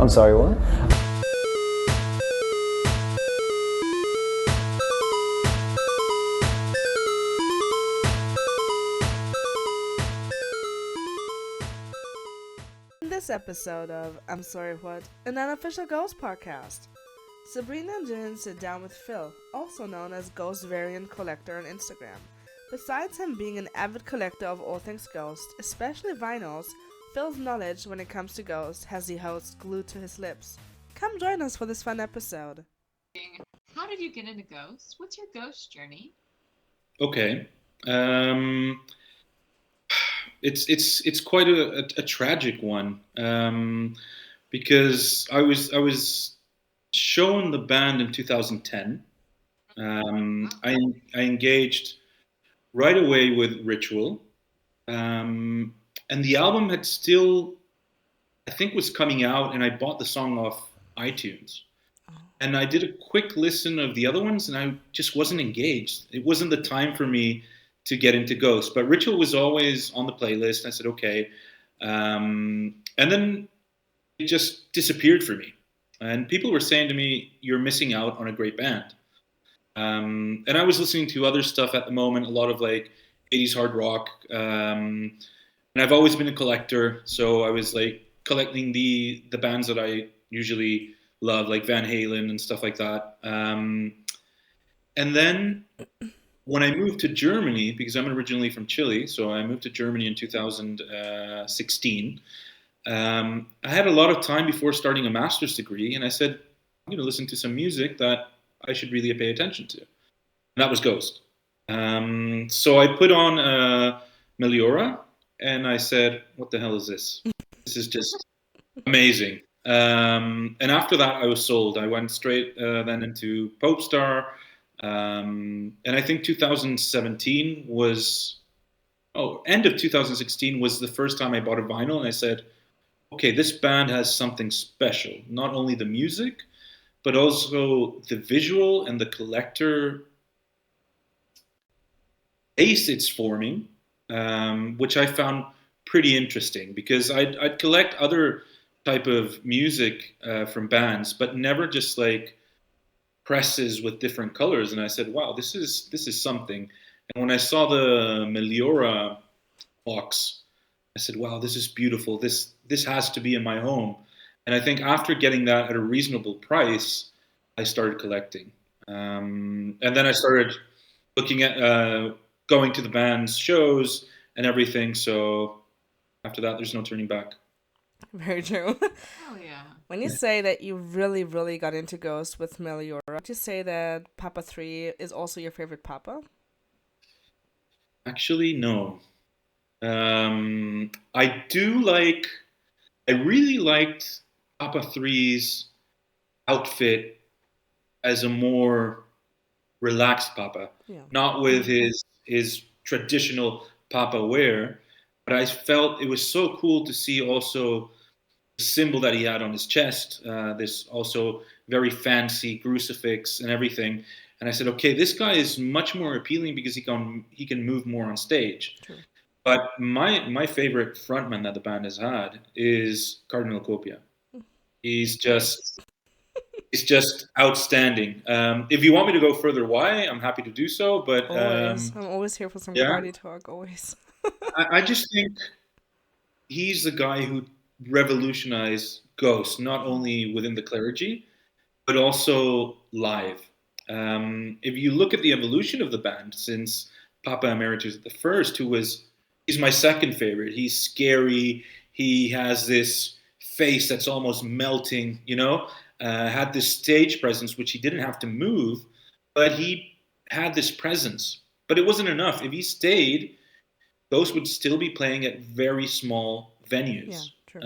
I'm sorry, what? In this episode of I'm Sorry What, an unofficial Ghost podcast, Sabrina and Jillian sit down with Phil, also known as Ghost Variant Collector on Instagram. Besides him being an avid collector of all things ghost, especially vinyls, Phil's knowledge when it comes to ghosts has the host glued to his lips. Come join us for this fun episode. How did you get into ghosts? What's your ghost journey? Okay. It's quite a tragic one, because I was shown the band in 2010. I engaged right away with Ritual, and the album had still, I think, was coming out, and I bought the song off iTunes. And I did a quick listen of the other ones, and I just wasn't engaged. It wasn't the time for me to get into Ghost. But Ritual was always on the playlist. I said, okay. And then it just disappeared for me. And people were saying to me, you're missing out on a great band. And I was listening to other stuff at the moment, a lot of like 80s hard rock. And I've always been a collector. So I was like collecting the bands that I usually love, like Van Halen and stuff like that. And then when I moved to Germany, because I'm originally from Chile, so I moved to Germany in 2016. I had a lot of time before starting a master's degree, and I said, I'm going to listen to some music that I should really pay attention to. And that was Ghost. So I put on Meliora, and I said, what the hell is this? This is just amazing. And after that, I was sold. I went straight then into Popestar. And I think 2017 was, end of 2016 was the first time I bought a vinyl. And I said, okay, this band has something special. Not only the music, but also the visual and the collector base it's forming, which I found pretty interesting because I'd collect other type of music from bands, but never just like presses with different colors. And I said, wow, this is something. And when I saw the Meliora box, I said, wow, this is beautiful. This has to be in my home. And I think after getting that at a reasonable price, I started collecting. And then I started looking at going to the band's shows and everything. So after that, there's no turning back. Very true. Oh yeah. When you say that you really, really got into Ghost with Meliora, would you say that Papa 3 is also your favorite Papa? Actually, no. I really liked Papa 3's outfit as a more relaxed Papa, Yeah. not with his traditional Papa wear, but I felt it was so cool to see also the symbol that he had on his chest, this also very fancy crucifix and everything. And I said, okay, this guy is much more appealing because he can move more on stage. True. But my favorite frontman that the band has had is Cardinal Copia. He's just outstanding. If you want me to go further why, I'm happy to do so. But Always. I'm always here for some yeah, party talk, always. I just think he's the guy who revolutionized Ghost, not only within the clergy, but also live. If you look at the evolution of the band since Papa Emeritus the First, he's my second favorite. He's scary. He has this face that's almost melting, had this stage presence, which he didn't have to move, but he had this presence. But it wasn't enough. If he stayed, Ghost would still be playing at very small venues. Yeah, true.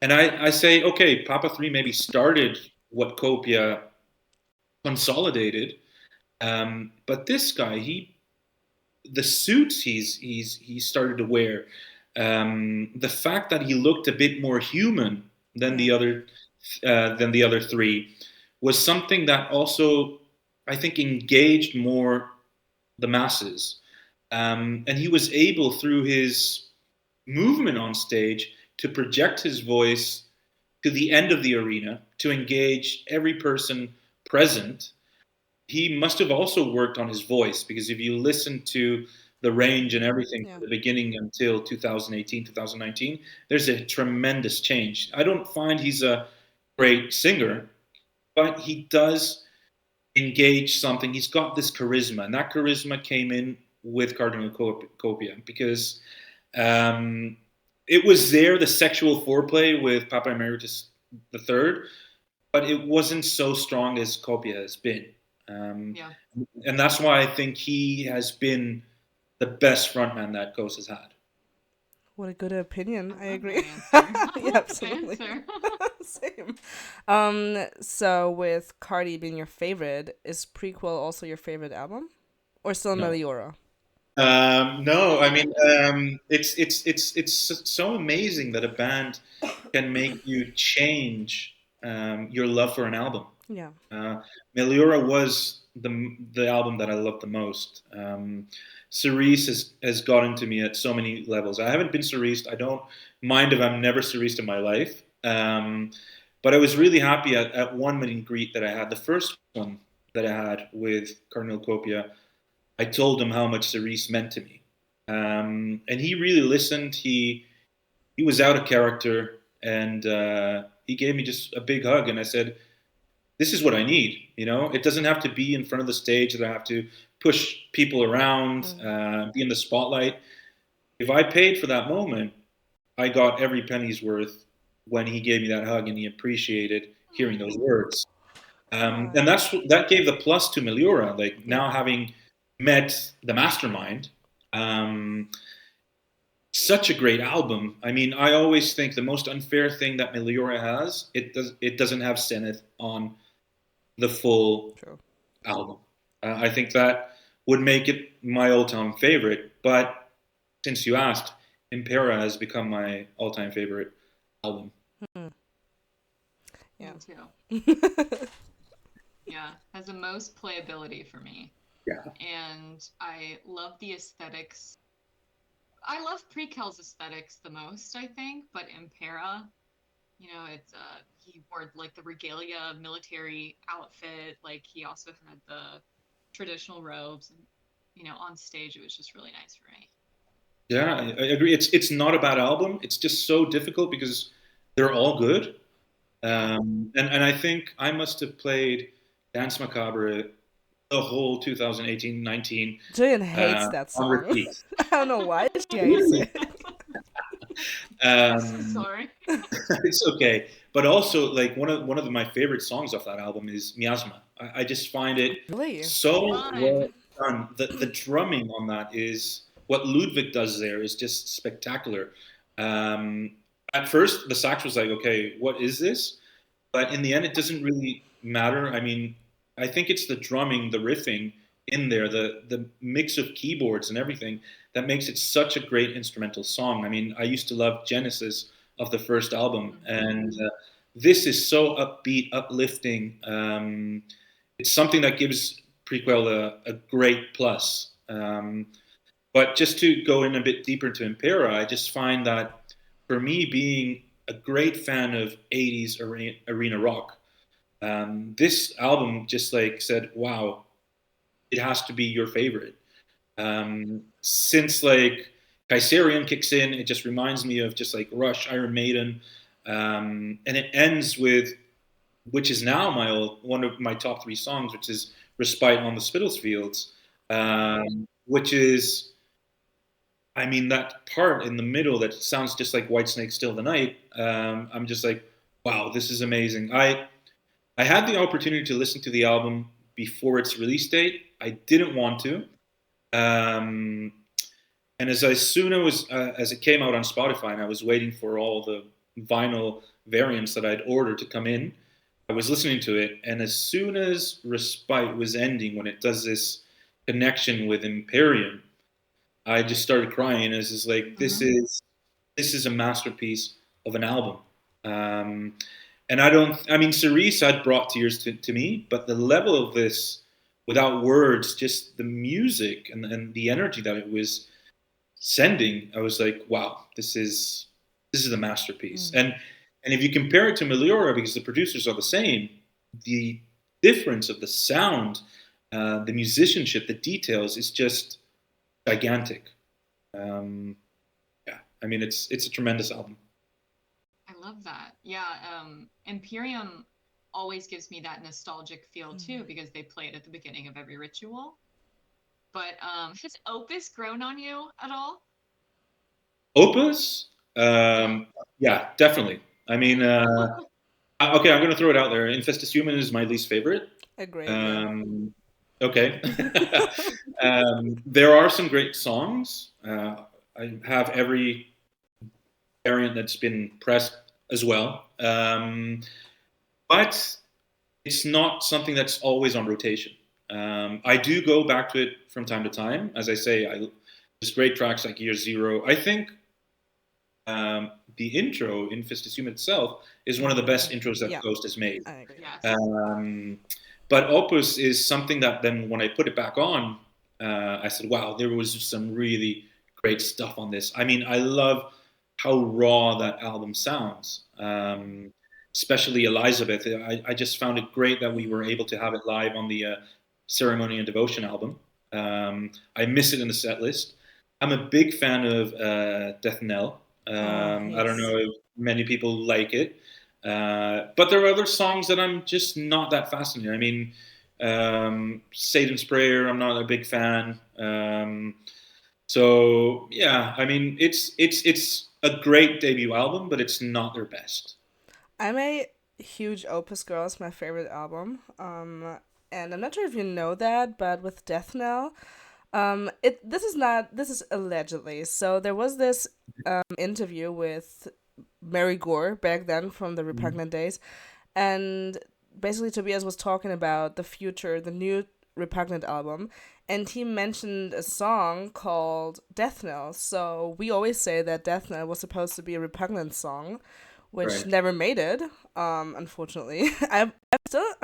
And I say, okay, Papa 3 maybe started what Copia consolidated, but this guy, the suits he started to wear, the fact that he looked a bit more human than the other three was something that also I think engaged more the masses. And he was able, through his movement on stage, to project his voice to the end of the arena to engage every person present. He must have also worked on his voice, because if you listen to the range and everything Yeah. from the beginning until 2018, 2019, there's a tremendous change. I don't find he's a great singer, but he does engage something. He's got this charisma, and that charisma came in with Cardinal Copia, because um, it was there, the sexual foreplay with Papa Emeritus III, but it wasn't so strong as Copia has been. Yeah. And that's why I think he has been the best frontman that Ghost has had. What a good opinion. I love agree. that answer. I Yeah, love that absolutely. answer. Same. So with Cardi being your favorite, is Prequel also your favorite album? Or still No. Meliora? No, I mean, it's so amazing that a band can make you change your love for an album. Yeah. Meliora was the album that I loved the most. Cerise has gotten to me at so many levels. I haven't been Cerise. I don't mind if I'm never Cerise in my life. But I was really happy at one meet and greet that I had. The first one that I had with Cardinal Copia, I told him how much Cerise meant to me. And he really listened. He was out of character, and he gave me just a big hug. And I said, this is what I need. You know, it doesn't have to be in front of the stage that I have to push people around, be in the spotlight. If I paid for that moment, I got every penny's worth when he gave me that hug, and he appreciated hearing those words. And that gave the plus to Meliora. Like, now having met the mastermind, um, such a great album. I mean, I always think the most unfair thing that Meliora has, it doesn't have Zenith on the full True. album. I think that would make it my all-time favorite. But since you asked, Impera has become my all-time favorite album. Yeah. Me too. Yeah, has the most playability for me. Yeah. And I love the aesthetics. I love Prekel's aesthetics the most, I think, but Impera, it's he wore like the regalia military outfit, like he also had the traditional robes, and on stage it was just really nice for me. Yeah, I agree. It's not a bad album. It's just so difficult because they're all good. And I think I must have played Dance Macabre the whole 2018-19 Jillian hates that on song. repeat. I don't know why she hates Really? it. I'm so sorry. It's okay. But also, like, one of my favorite songs off that album is Miasma. I just find it Really? so well Fun. done. The drumming on that is what Ludwig does there is just spectacular. Um, at first, the sax was like, okay, what is this? But in the end, it doesn't really matter. I mean, I think it's the drumming, the riffing in there, the mix of keyboards and everything that makes it such a great instrumental song. I mean, I used to love Genesis of the first album, and this is so upbeat, uplifting. It's something that gives Prequel a great plus. But just to go in a bit deeper to Impera, I just find that for me, being a great fan of 80s arena rock, this album just like said, wow, it has to be your favorite. Since like Kaiserian kicks in, it just reminds me of just like Rush, Iron Maiden, and it ends with, which is now one of my top three songs, which is Respite on the Spitalfields, which is, I mean, that part in the middle that sounds just like Whitesnake Still the Night. I'm just like, wow, this is amazing. I had the opportunity to listen to the album before its release date. I didn't want to. Um, and as soon as it came out on Spotify, and I was waiting for all the vinyl variants that I'd ordered to come in, I was listening to it, and as soon as Respite was ending, when it does this connection with Imperium, I just started crying. It's just like, this is a masterpiece of an album. Um, and I mean, Cerise had brought tears to me, but the level of this, without words, just the music and the energy that it was sending, I was like, wow, this is a masterpiece. And if you compare it to Meliora, because the producers are the same, the difference of the sound, the musicianship, the details is just gigantic. Yeah, I mean, it's a tremendous album. I love that. Yeah, Imperium always gives me that nostalgic feel too because they play it at the beginning of every ritual. But has Opus grown on you at all? Opus, yeah, definitely. I mean, okay, I'm going to throw it out there. Infestus Human is my least favorite. Agreed. Yeah. Okay. There are some great songs. I have every variant that's been pressed as well. But it's not something that's always on rotation. I do go back to it from time to time. As I say, there's great tracks like Year Zero. I think the intro in Fistus Human itself is one of the best intros that Ghost has made. I agree. Yes. But Opus is something that then when I put it back on, I said, wow, there was some really great stuff on this. I mean, I love how raw that album sounds, especially Elizabeth. I just found it great that we were able to have it live on the Ceremony and Devotion album. I miss it in the set list. I'm a big fan of Death Knell. Yes. I don't know if many people like it. But there are other songs that I'm just not that fascinated. I mean, Satan's Prayer, I'm not a big fan. So yeah, I mean, it's a great debut album, but it's not their best. I'm a huge Opus girl. It's my favorite album. And I'm not sure if you know that, but with Death Knell, this is allegedly. So there was this interview with Mary Gore back then from the Repugnant days, and basically Tobias was talking about the future, the new Repugnant album, and he mentioned a song called Death Knell. So we always say that Death Knell was supposed to be a Repugnant song, which never made it, unfortunately. I'm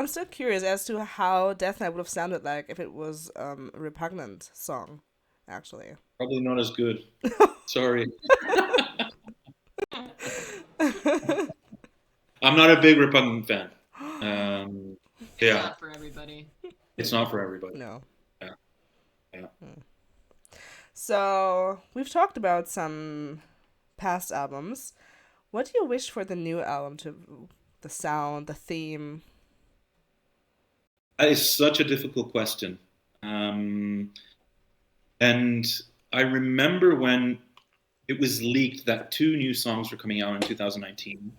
still curious as to how Death Knell would have sounded like if it was a Repugnant song, actually. Probably not as good. Sorry. I'm not a big Repugnant fan. It's not for everybody. It's not for everybody. No. Yeah. So we've talked about some past albums. What do you wish for the new album the sound, the theme? That is such a difficult question. And I remember when it was leaked that 2 new songs were coming out in 2019,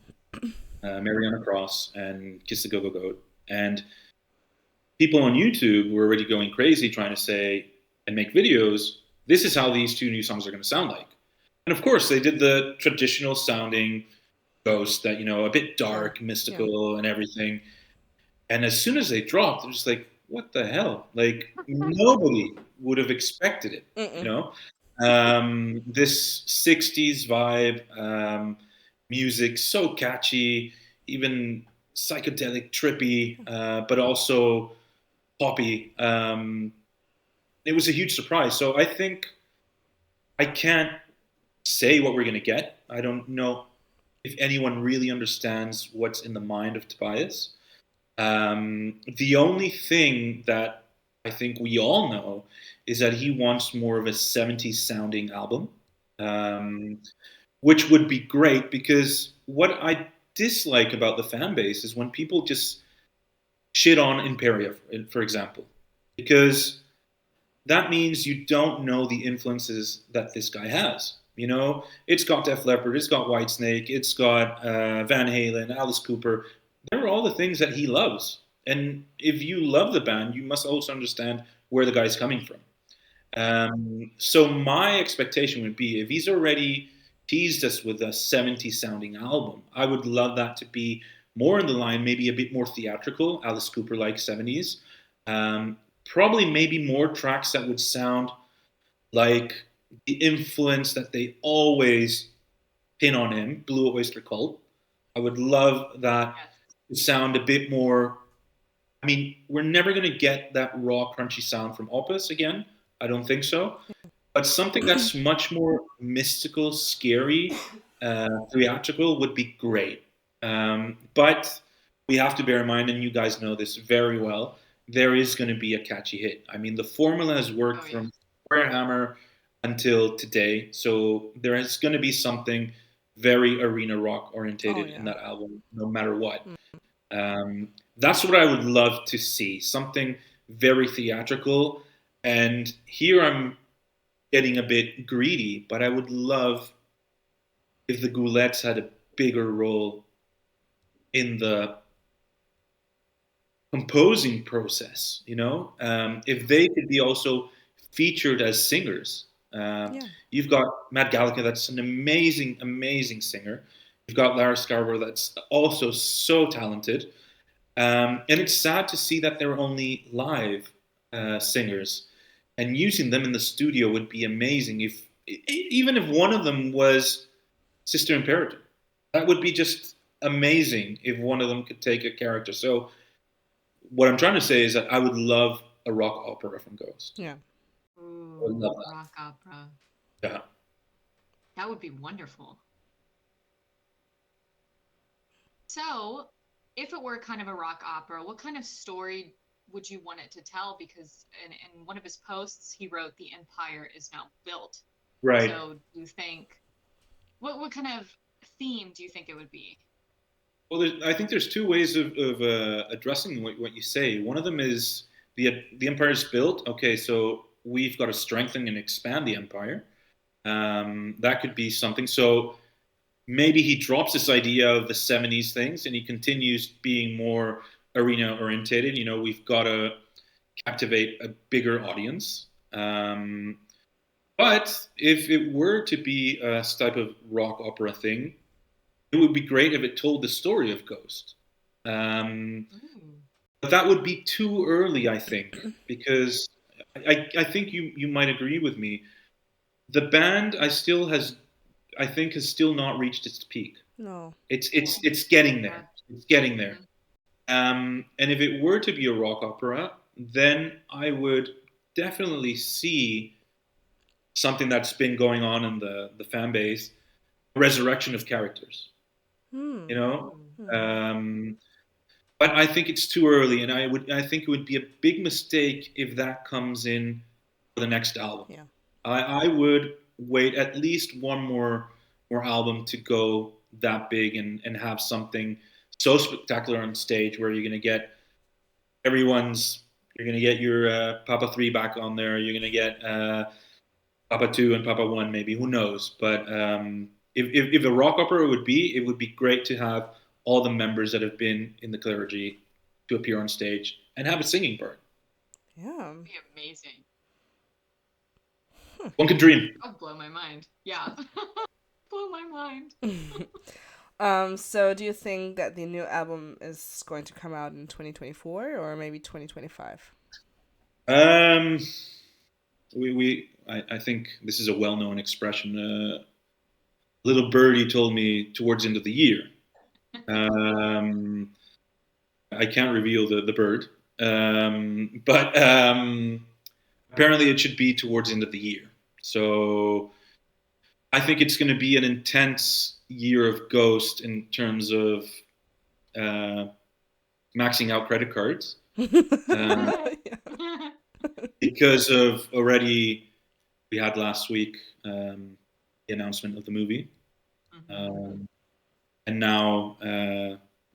Mary on a Cross and Kiss the Go-Go Goat. And people on YouTube were already going crazy trying to say and make videos, this is how these 2 new songs are going to sound like. And of course, they did the traditional sounding Ghost that, a bit dark, mystical, and everything. And as soon as they dropped, it was like, what the hell? Like, nobody would have expected it, This 60s vibe, music, so catchy, even psychedelic, trippy, but also poppy. It was a huge surprise. So I think I can't say what we're going to get. I don't know if anyone really understands what's in the mind of Tobias. The only thing that I think we all know is that he wants more of a 70s sounding album, which would be great because what I dislike about the fan base is when people just shit on Imperia, for example, because that means you don't know the influences that this guy has. It's got Def Leppard, it's got Whitesnake, it's got Van Halen, Alice Cooper. They're all the things that he loves. And if you love the band, you must also understand where the guy's coming from. So my expectation would be if he's already teased us with a 70s sounding album, I would love that to be more in the line, maybe a bit more theatrical, Alice Cooper like 70s. Probably maybe more tracks that would sound like the influence that they always pin on him, Blue Oyster Cult. I would love that to sound a bit more. I mean, we're never going to get that raw, crunchy sound from Opus again. I don't think so. But something that's much more mystical, scary, theatrical would be great. But we have to bear in mind, and you guys know this very well, there is going to be a catchy hit. I mean, the formula has worked Oh yeah. from Warhammer until today, so there is going to be something very arena rock Oh orientated in yeah. that album, no matter what. Mm. That's what I would love to see, something very theatrical. And here I'm getting a bit greedy, but I would love if the Goulettes had a bigger role in the composing process. If they could be also featured as singers. Yeah. You've got Matt Gallagher, that's an amazing, amazing singer. You've got Lara Scarborough, that's also so talented. And it's sad to see that they're only live singers, and using them in the studio would be amazing. Even if one of them was Sister Imperator, that would be just amazing if one of them could take a character. So what I'm trying to say is that I would love a rock opera from Ghost. Yeah. I would Ooh, love rock opera. that. Yeah. That would be wonderful. So, if it were kind of a rock opera, what kind of story would you want it to tell? Because in one of his posts, he wrote, "The empire is now built." Right. So, do you think what kind of theme do you think it would be? Well, I think there's two ways of addressing what you say. One of them is the empire is built. Okay, so we've got to strengthen and expand the empire. That could be something. So maybe he drops this idea of the 70s things and he continues being more arena orientated. We've got to captivate a bigger audience. But if it were to be a type of rock opera thing, it would be great if it told the story of Ghost. Um, Ooh. but that would be too early, I think, because I think you might agree with me. The band I think has still not reached its peak. No. It's getting there. It's getting there. Mm-hmm. And if it were to be a rock opera, then I would definitely see something that's been going on in the fan base, a resurrection of characters. Hmm. You know, Hmm. um, but I think it's too early, and I think it would be a big mistake if that comes in for the next album. Yeah. I would wait at least one more album to go that big and have something so spectacular on stage where you're gonna get you're gonna get your Papa 3 back on there. You're gonna get Papa 2 and Papa 1 maybe. Who knows? But if a rock opera it would be great to have all the members that have been in the clergy to appear on stage and have a singing part. Yeah. Be amazing. One can dream. That would blow my mind. Yeah. Blow my mind. So do you think that the new album is going to come out in 2024 or maybe 2025? I think this is a well-known expression. Little birdie told me towards the end of the year. I can't reveal the bird, but apparently it should be towards the end of the year. So I think it's going to be an intense year of Ghost in terms of maxing out credit cards. Yeah. Because of already we had last week the announcement of the movie, and now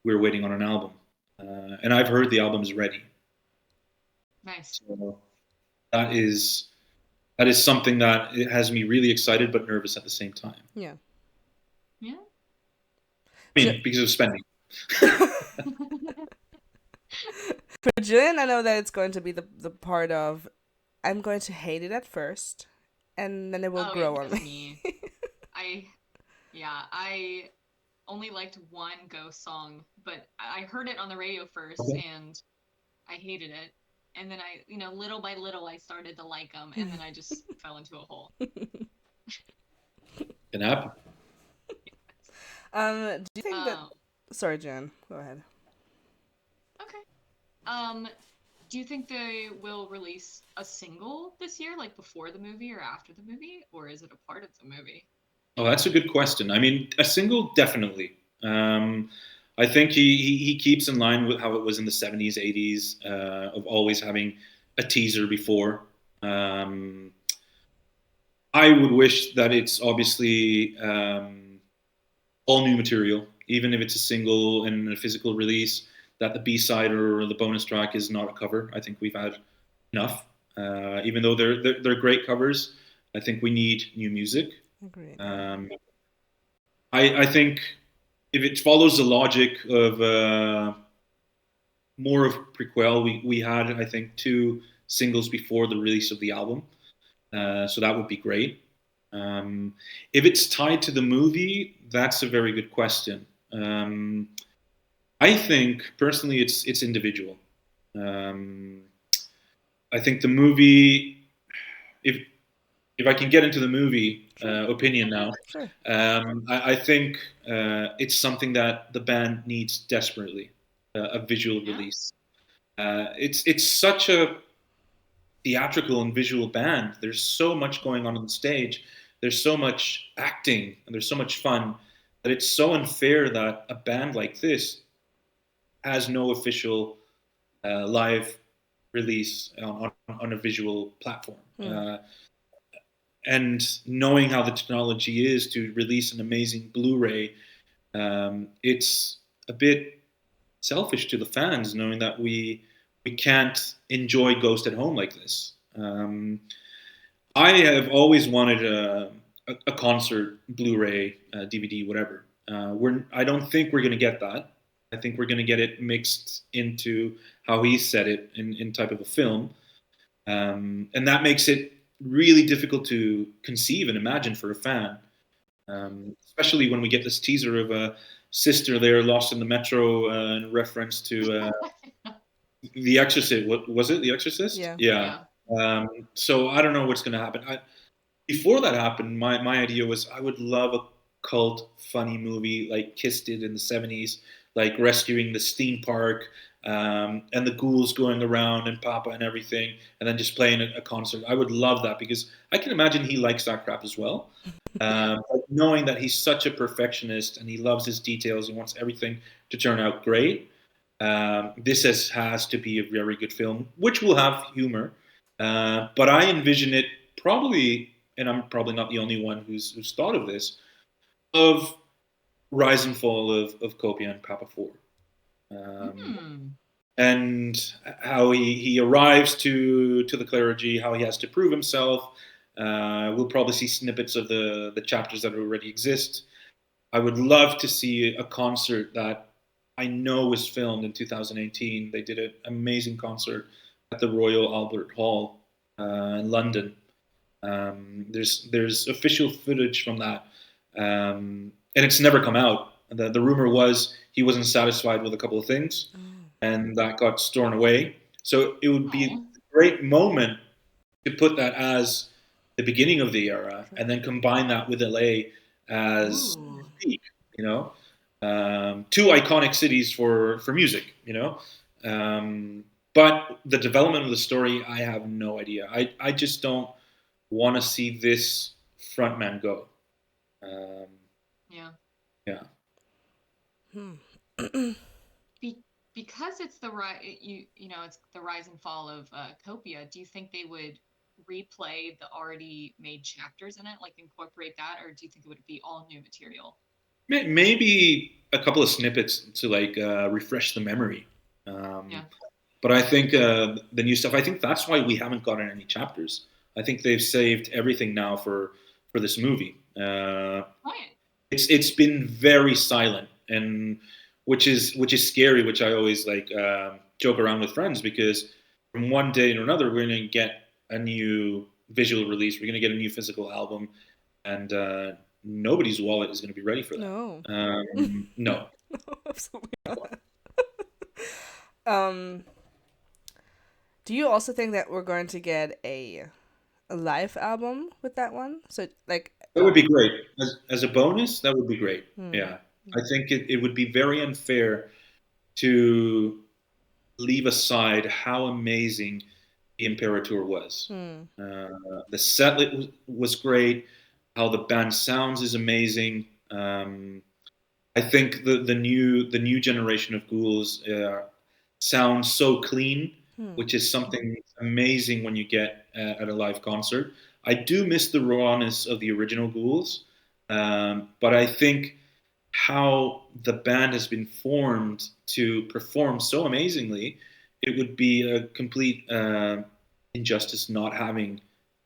we're waiting on an album, and I've heard the album is ready. Nice. So that is something that it has me really excited but nervous at the same time. Yeah. Yeah. I mean, because of spending. For Jillian, I know that it's going to be the part of I'm going to hate it at first, and then it will grow on that's me. I only liked one Ghost song, but I heard it on the radio first, Okay. and I hated it. And then little by little, I started to like them, and then I just fell into a hole. Can happen. Do you think that? Sorry, Jen. Go ahead. Okay. Do you think they will release a single this year, like before the movie or after the movie, or is it a part of the movie? Oh, that's a good question. I mean, a single, definitely. I think he keeps in line with how it was in the 70s, 80s, of always having a teaser before. I would wish that it's obviously all new material, even if it's a single and a physical release, that the B-side or the bonus track is not a cover. I think we've had enough. Even though they're great covers, I think we need new music. Agreed. I think if it follows the logic of more of prequel, we had, I think, 2 singles before the release of the album. So that would be great. If it's tied to the movie, that's a very good question. I think personally, it's individual. I think the movie, if I can get into the movie opinion now, Sure. I think it's something that the band needs desperately, a visual release. It's such a theatrical and visual band. There's so much going on the stage. There's so much acting and there's so much fun that it's so unfair that a band like this has no official live release on a visual platform. And knowing how the technology is to release an amazing Blu-ray, it's a bit selfish to the fans knowing that we can't enjoy Ghost at home like this. I have always wanted a concert Blu-ray, DVD, whatever. I don't think we're going to get that. I think we're going to get it mixed into how he said it in type of a film, and that makes it really difficult to conceive and imagine for a fan, especially when we get this teaser of a sister there lost in the metro in reference to The Exorcist. What was it? The Exorcist? Yeah. So I don't know what's going to happen. Before that happened, my idea was I would love a cult funny movie like Kiss did in the 70s, like rescuing this theme park and the ghouls going around and Papa and everything, and then just playing a concert. I would love that because I can imagine he likes that crap as well. But knowing that he's such a perfectionist and he loves his details and wants everything to turn out great, this has to be a very good film, which will have humor. But I envision it probably, and I'm probably not the only one who's thought of this, of rise and fall of Copia and Papa 4. And how he arrives to the clergy, how he has to prove himself. We'll probably see snippets of the chapters that already exist. I would love to see a concert that I know was filmed in 2018. They did an amazing concert at the Royal Albert Hall in London. There's official footage from that, and it's never come out. The rumor was he wasn't satisfied with a couple of things, and that got stored away. So it would be a great moment to put that as the beginning of the era, and then combine that with LA as peak. You know, 2 iconic cities for music. You know, but the development of the story, I have no idea. I just don't want to see this frontman go. Yeah. Because it's the it's the rise and fall of Copia. Do you think they would replay the already made chapters in it, like incorporate that, or do you think it would be all new material? Maybe a couple of snippets to like refresh the memory. But I think the new stuff. I think that's why we haven't gotten any chapters. I think they've saved everything now for this movie. It's been very silent, and which is scary. Which I always like joke around with friends because from one day to another we're going to get a new visual release. We're going to get a new physical album, and nobody's wallet is going to be ready for that. No. No. Absolutely not. Do you also think that we're going to get a live album with that one? So like that would be great. As a bonus, that would be great. Yeah. I think it would be very unfair to leave aside how amazing the Imperator was. The set was great. How the band sounds is amazing. I think the new generation of ghouls sounds so clean, Hmm. which is something amazing when you get at a live concert. I do miss the rawness of the original ghouls, but I think how the band has been formed to perform so amazingly, it would be a complete injustice not having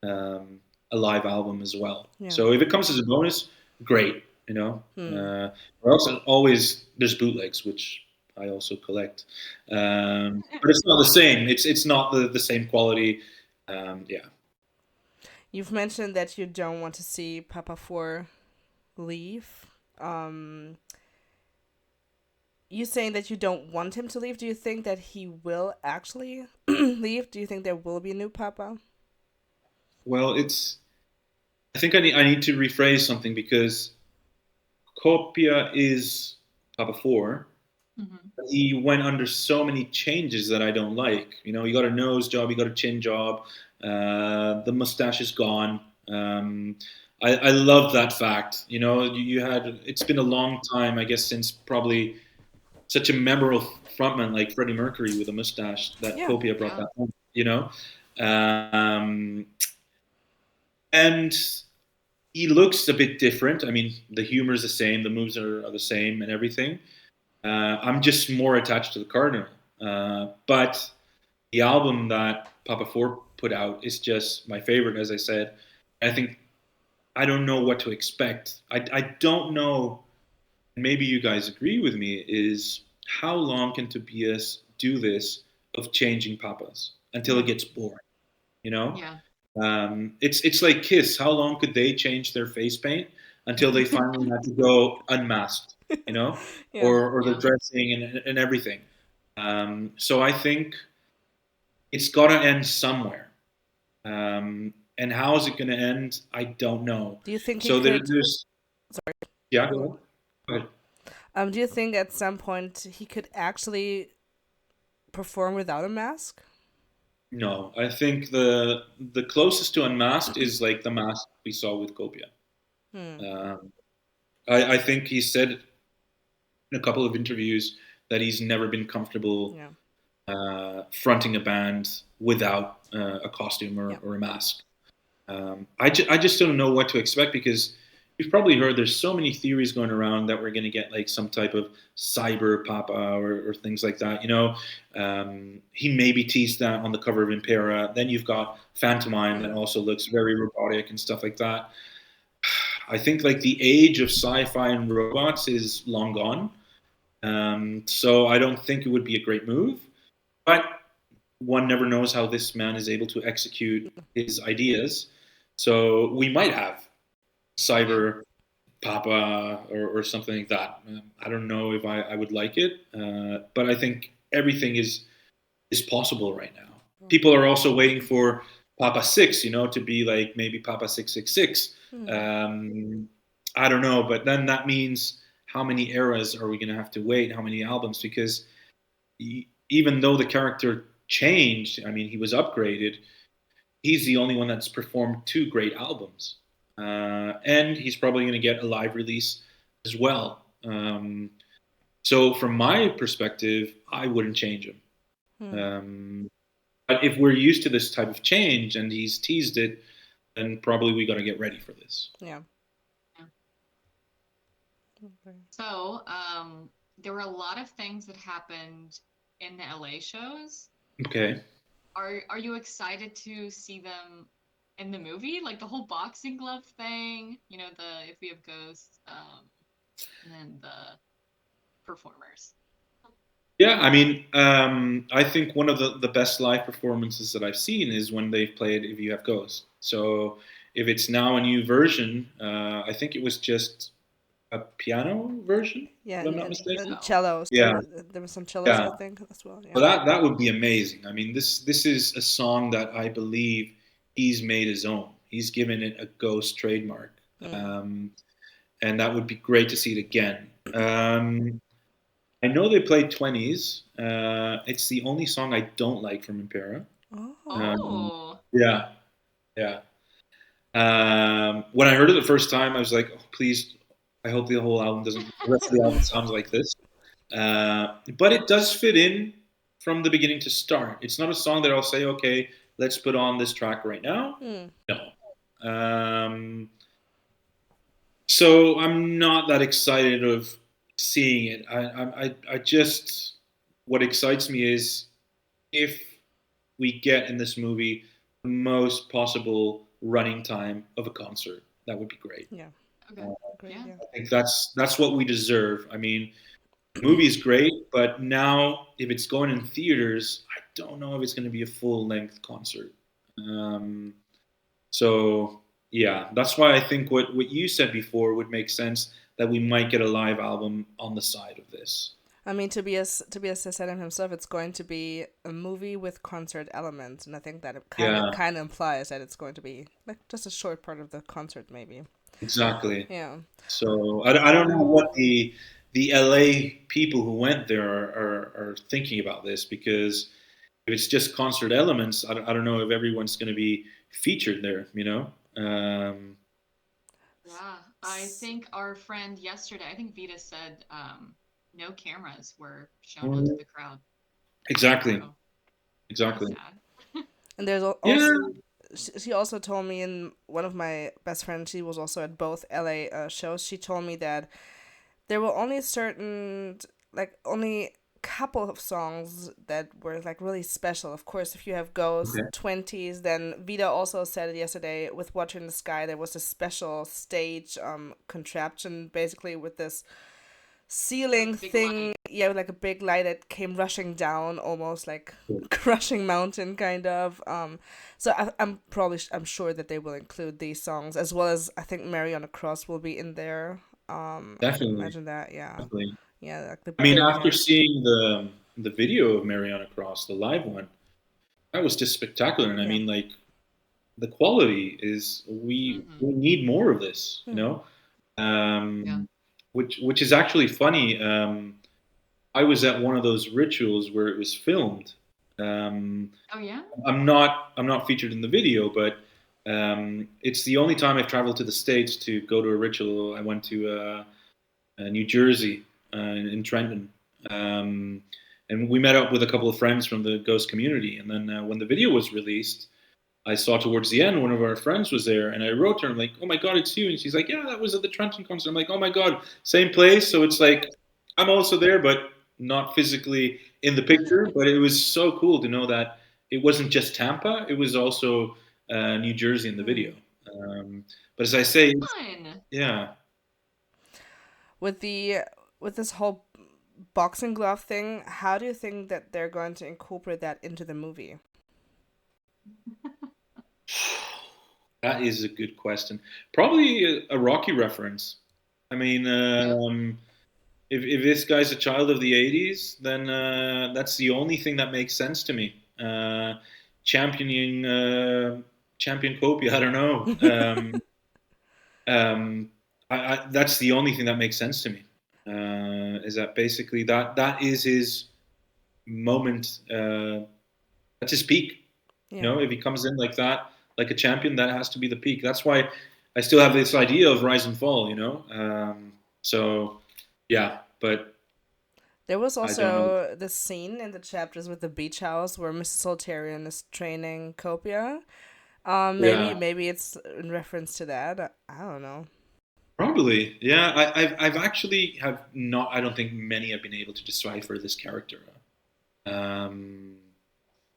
a live album as well. Yeah. So if it comes as a bonus, great, you know. Hmm. Or else always there's bootlegs, which I also collect, but it's not the same. It's not the same quality. Yeah. You've mentioned that you don't want to see Papa 4 leave. Um, you saying that you don't want him to leave. Do you think that he will actually leave? Do you think there will be a new Papa? Well, it's. I think I need to rephrase something because Copia is Papa 4. Hmm. He went under so many changes that I don't like. You know, he got a nose job, he got a chin job, the mustache is gone. I love that fact. You know, you had. It's been a long time, I guess, since probably such a memorable frontman like Freddie Mercury with a mustache that Yeah. Copia brought Yeah. that home. You know, um, and he looks a bit different. I mean, the humor is the same, the moves are the same, and everything. I'm just more attached to the Cardinal. But the album that Papa Four put out is just my favorite, as I said. I think I don't know what to expect. I don't know. Maybe you guys agree with me. Is how long can Tobias do this of changing papas until it Yeah. gets boring? You know, Yeah. it's like Kiss. How long could they change their face paint until they finally had to go unmasked? You know, Yeah. or the Yeah. dressing and everything. So I think it's got to end somewhere. And how is it going to end? I don't know. Do you think he So could? there's Sorry. yeah. Go Go on. on. Go ahead. Do you think at some point he could actually perform without a mask? No, I think the closest to unmasked is like the mask we saw with Copia. Hmm. Um, I think he said in a couple of interviews that he's never been comfortable Yeah. fronting a band without a costume Yeah. or a mask. I just don't know what to expect because you've probably heard there's so many theories going around that we're going to get like some type of cyber papa or things like that. You know, he maybe teased that on the cover of Impera. Then you've got Phantomine that Hmm. also looks very robotic and stuff like that. I think like the age of sci-fi and robots is long gone. So I don't think it would be a great move. But one never knows how this man is able to execute his ideas. So we might have Yeah. Cyber Papa or something like that. I don't know if I would like it, but I think everything is possible right now. People are also waiting for Papa Six, you know, to be like maybe Papa 666. Hmm. Um, I don't know, but then that means how many eras are we going to have to wait? How many albums? Because even though the character changed, I mean, he was upgraded. He's the only one that's performed two great albums, and he's probably going to get a live release as well. So, from my perspective, I wouldn't change him. Hmm. But if we're used to this type of change and he's teased it, then probably we got to get ready for this. Yeah. Yeah. Okay. So, there were a lot of things that happened in the LA shows. Okay. Are you excited to see them in the movie? Like the whole boxing glove thing, you know, the If We Have Ghosts, and then the performers. Yeah, I mean, I think one of the best live performances that I've seen is when they've played If You Have Ghosts. So if it's now a new version, I think it was just a piano version, Yeah, if I'm not and mistaken. Oh, cellos. Yeah, There were some cellos, yeah. I think, as well. Yeah. Well, that would be amazing. I mean, this is a song that I believe he's made his own. He's given it a Ghost trademark, Hmm. um, and that would be great to see it again. I know they played 20s. It's the only song I don't like from Impera. Oh. Um, oh, yeah, yeah. When I heard it the first time, I was like, oh, please. I hope the whole album doesn't. The rest of the album sounds like this. But it does fit in from the beginning to start. It's not a song that I'll say, okay, let's put on this track right now. No. So I'm not that excited of seeing it. I just, what excites me is if we get in this movie the most possible running time of a concert. That would be great. Yeah. Okay. Great. Yeah. Yeah. I think that's what we deserve. I mean, the movie is great, but now if it's going in theaters, I don't know if it's going to be a full length concert. Um, so yeah, that's why I think what you said before would make sense, that we might get a live album on the side of this. I mean, Tobias has said himself, it's going to be a movie with concert elements, and I think that it Yeah, kind of implies that it's going to be like just a short part of the concert, maybe. exactly. Yeah. So I don't know what the LA people who went there are thinking about this, because if it's just concert elements, I don't know if everyone's going to be featured there. Yeah. I think our friend yesterday, I think Vita said no cameras were shown onto the crowd. Exactly, So kind of exactly. sad. And there's Yeah, also she also told me, in one of my best friends, she was also at both LA shows. She told me that there were only certain, like, only couple of songs that were like really special. Of course, if you have Ghost okay. 20s, then Vida also said it yesterday with Watching the Sky, there was a special stage contraption basically with this ceiling Big thing, light. yeah, with like a big light that came rushing down, almost like crushing mountain kind of. So I'm sure that they will include these songs, as well as I think Mary on the Cross will be in there. I can Definitely, imagine that. Yeah, definitely. yeah, like the I mean, big after hit. seeing the video of Mariana Cross, the live one, that was just spectacular. And I Yeah. mean, like, the quality is, Hmm. we need more of this, Hmm. Yeah. um, which is actually funny. I was at one of those rituals where it was filmed. Um, Oh yeah. I'm not featured in the video, but it's the only time I've traveled to the States to go to a ritual. I went to New Jersey, in Trenton, um, and we met up with a couple of friends from the Ghost community. And then when the video was released, I saw towards the end one of our friends was there, and I wrote to her, I'm like, "Oh my God, it's you!" And she's like, "Yeah, that was at the Trenton concert." I'm like, "Oh my God, same place." So it's like I'm also there, but not physically in the picture. But it was so cool to know that it wasn't just Tampa; it was also New Jersey in the Hmm. video. But as I say, Fun. yeah, With the with this whole boxing glove thing, how do you think that they're going to incorporate that into the movie? that is a good question. Probably a Rocky reference. I mean, Yeah. if this guy's a child of the '80s, then that's the only thing that makes sense to me. Championing champion Copia, I don't know. Um, that's the only thing that makes sense to me. Is that basically that is his moment? That's his peak. Yeah. If he comes in like that, like a champion, that has to be the peak. That's why I still have this idea of rise and fall. So yeah, but There was I don't know. also the scene in the chapters with the beach house where Mrs. Soltarian is training Copia. Maybe Yeah, maybe it's in reference to that. I don't know. probably. Yeah, I've actually have not. I don't think many have been able to decipher this character. Um,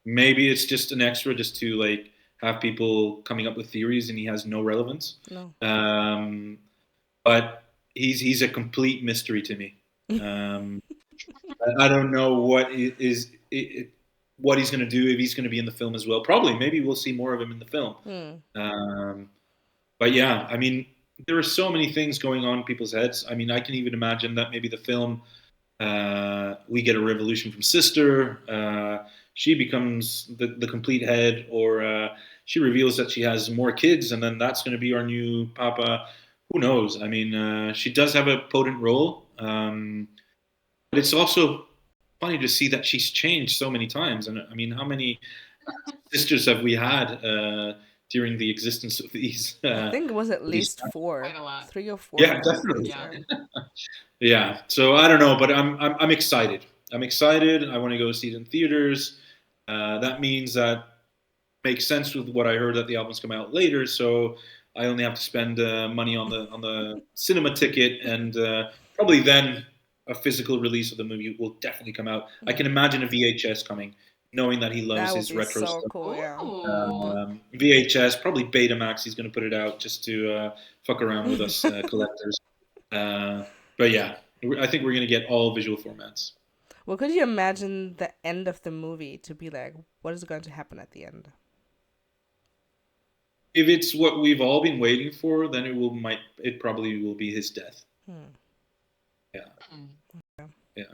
Maybe it's just an extra, just to like have people coming up with theories, and he has no relevance. No. Um, but he's a complete mystery to me. Um, I don't know what he's going to do, if he's going to be in the film as well. Probably, maybe we'll see more of him in the film. Hmm. Um, but yeah, I mean, there are so many things going on in people's heads. I mean, I can even imagine that maybe the film, we get a revolution from Sister. She becomes the complete head, or she reveals that she has more kids, and then that's going to be our new Papa. Who knows? I mean, she does have a potent role, but it's also funny to see that she's changed so many times. And I mean, how many sisters have we had during the existence of these. I think it was at These least four, Quite a lot. 3 or 4 Yeah, movies. definitely. Yeah. Yeah. So I don't know, but I'm excited. I'm excited. I want to go see it in theaters. That means that makes sense with what I heard that the album's coming out later. So I only have to spend money on the cinema ticket, and probably then a physical release of the movie will definitely come out. I can imagine a VHS coming, knowing that he loves That would his be retro so stuff. cool. Yeah. Ooh. VHS, probably Betamax. He's going to put it out just to fuck around with us collectors. But yeah, I think we're going to get all visual formats. Well, could you imagine the end of the movie to be like, what is going to happen at the end? If it's what we've all been waiting for, then it probably will be his death. Yeah, Hmm. yeah.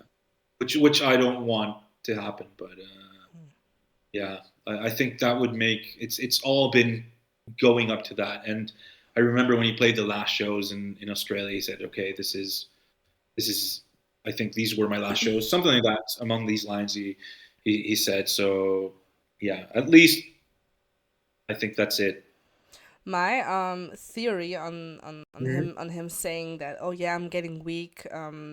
Which I don't want to happen, but yeah, I think that would make it's all been going up to that. And I remember when he played the last shows in Australia, he said, "Okay, this is I think these were my last shows," something like that. Among these lines, he said. So yeah, at least I think that's it. My theory on him saying that, oh yeah, I'm getting weak,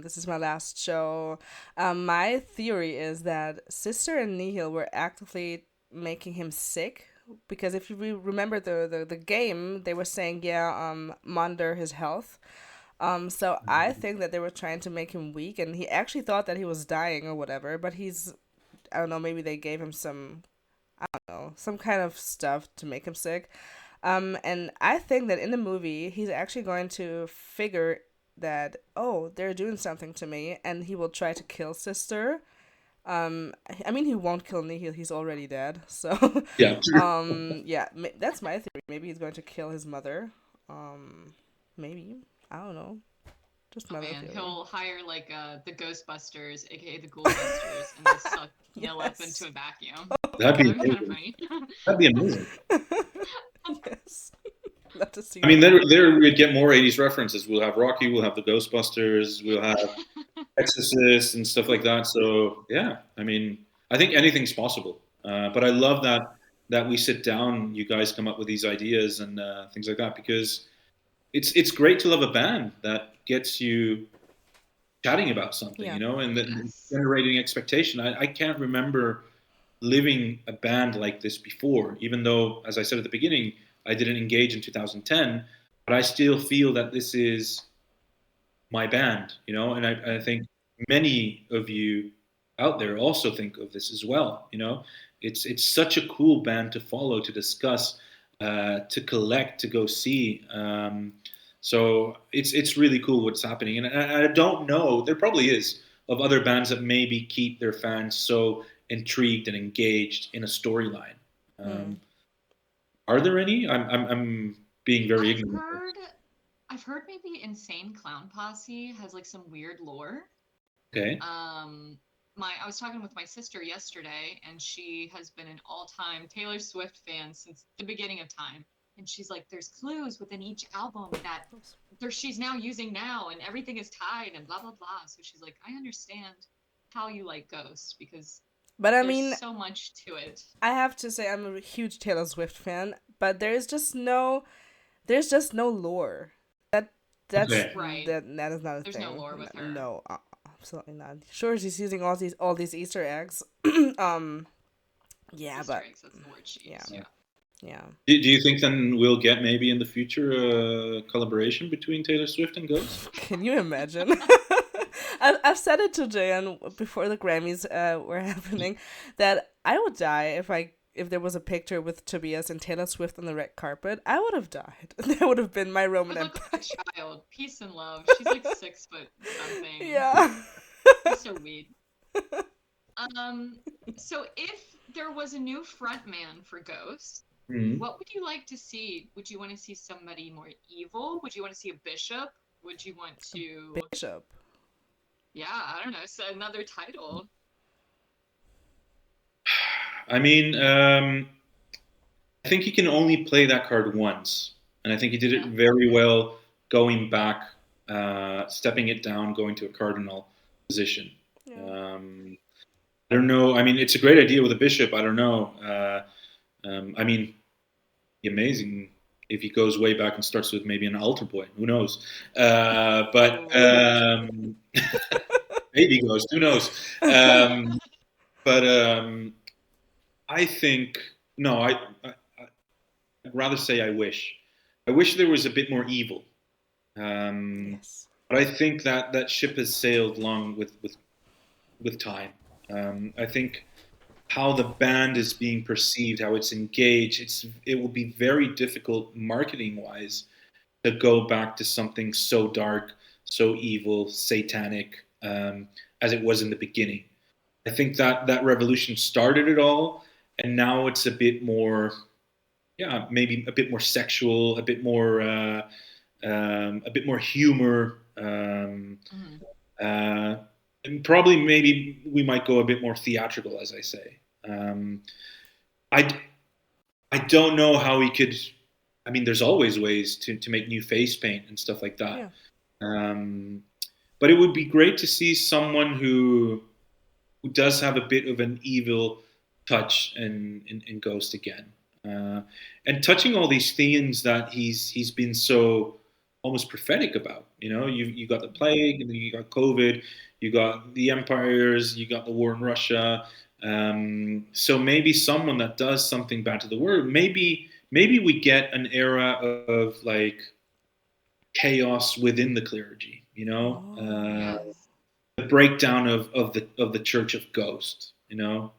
this is my last show. My theory is that Sister and Nihil were actively making him sick, because if you remember the game, they were saying, yeah, monitor his health. So I think that they were trying to make him weak, and he actually thought that he was dying or whatever, but I don't know, maybe they gave him some kind of stuff to make him sick. And I think that in the movie, he's actually going to figure that, oh, they're doing something to me, and he will try to kill Sister. I mean, he won't kill Nihil, he's already dead. So, Yeah. yeah, that's my theory. Maybe he's going to kill his mother. Maybe. I don't know. Just Oh my man, theory. he'll hire like the Ghostbusters, aka the Ghoulbusters, and they'll suck Neil up Yes. into a vacuum. That'd be That'd be kind of amazing. funny. That'd be amazing. Yes. Love to see I mean, that. there we'd get more '80s references. We'll have Rocky, we'll have the Ghostbusters, we'll have Exorcist and stuff like that. So yeah, I mean, I think anything's possible. But I love that we sit down, you guys come up with these ideas and things like that, because it's great to love a band that gets you chatting about something, Yeah. you know, and then Yes. generating expectation. I can't remember living a band like this before, even though, as I said at the beginning, I didn't engage in 2010, but I still feel that this is my band, you know, and I think many of you out there also think of this as well, you know. It's such a cool band to follow, to discuss, to collect, to go see. So it's really cool what's happening, and I don't know. There probably is of other bands that maybe keep their fans so intrigued and engaged in a storyline. Um, are there any? I'm being very I've ignorant. heard I've heard maybe Insane Clown Posse has like some weird lore. Okay. I was talking with my sister yesterday, and she has been an all-time Taylor Swift fan since the beginning of time. And she's like, there's clues within each album that she's now using now, and everything is tied, and blah blah blah. So she's like, I understand how you like Ghost, because But I there's mean, so much to it. I have to say I'm a huge Taylor Swift fan, but there's just no lore. That's Okay. Right. that is not a There's thing. no lore with her. No, absolutely not. Sure, she's using all these Easter eggs. Yeah, Easter but eggs, that's the word she yeah. used. Yeah. yeah. Do you think then we'll get maybe in the future a collaboration between Taylor Swift and Ghost? Can you imagine? I've said it to Jayan before the Grammys were happening that I would die if there was a picture with Tobias and Taylor Swift on the red carpet. I would have died. That would have been my I Roman look Empire. like a child. Peace and love. She's like 6 foot something. Yeah. She's so weird. So if there was a new frontman for Ghost, Mhm. what would you like to see? Would you want to see somebody more evil? Would you want to see a bishop? Would you want to? Bishop. Yeah, I don't know. So another title. I mean, I think he can only play that card once, and I think he did it Yeah. very well, going back, stepping it down, going to a cardinal position. Yeah. I don't know. I mean, it's a great idea with a bishop. I don't know. I mean, be amazing if he goes way back and starts with maybe an altar boy. Who knows? But maybe Ghost. Who knows? Um, but I think no. I'd rather say I wish. I wish there was a bit more evil. Um, Yes. but I think that that ship has sailed long with time. I think how the band is being perceived, how it's engaged, it will be very difficult marketing wise to go back to something so dark, so evil, satanic as it was in the beginning. I think that that revolution started it all, and now it's a bit more, yeah, maybe a bit more sexual, a bit more humor. Mhm. Uh, and probably maybe we might go a bit more theatrical, as I say. Um, I I don't know how we could. I mean, there's always ways to make new face paint and stuff like that. Yeah. Um, but it would be great to see someone who does have a bit of an evil touch in Ghost again, uh, and touching all these themes that he's been so almost prophetic about. You know, you got the plague, and then you got COVID, you got the empires, you got the war in Russia. So maybe someone that does something bad to the world, maybe we get an era of like chaos within the clergy. You know, Oh. Yes. the breakdown of the Church of Ghost. You know,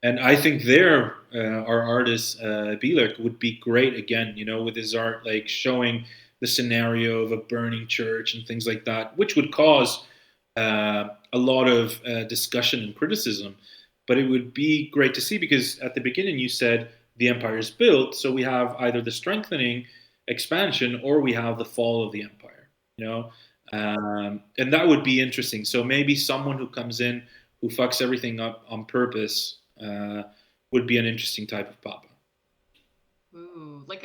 and I think there our artist Bielek would be great again. You know, with his art like showing the scenario of a burning church and things like that, which would cause a lot of discussion and criticism. But it would be great to see because at the beginning you said the empire is built, so we have either the strengthening, expansion, or we have the fall of the empire. You know, and that would be interesting. So maybe someone who comes in who fucks everything up on purpose would be an interesting type of papa. Ooh, like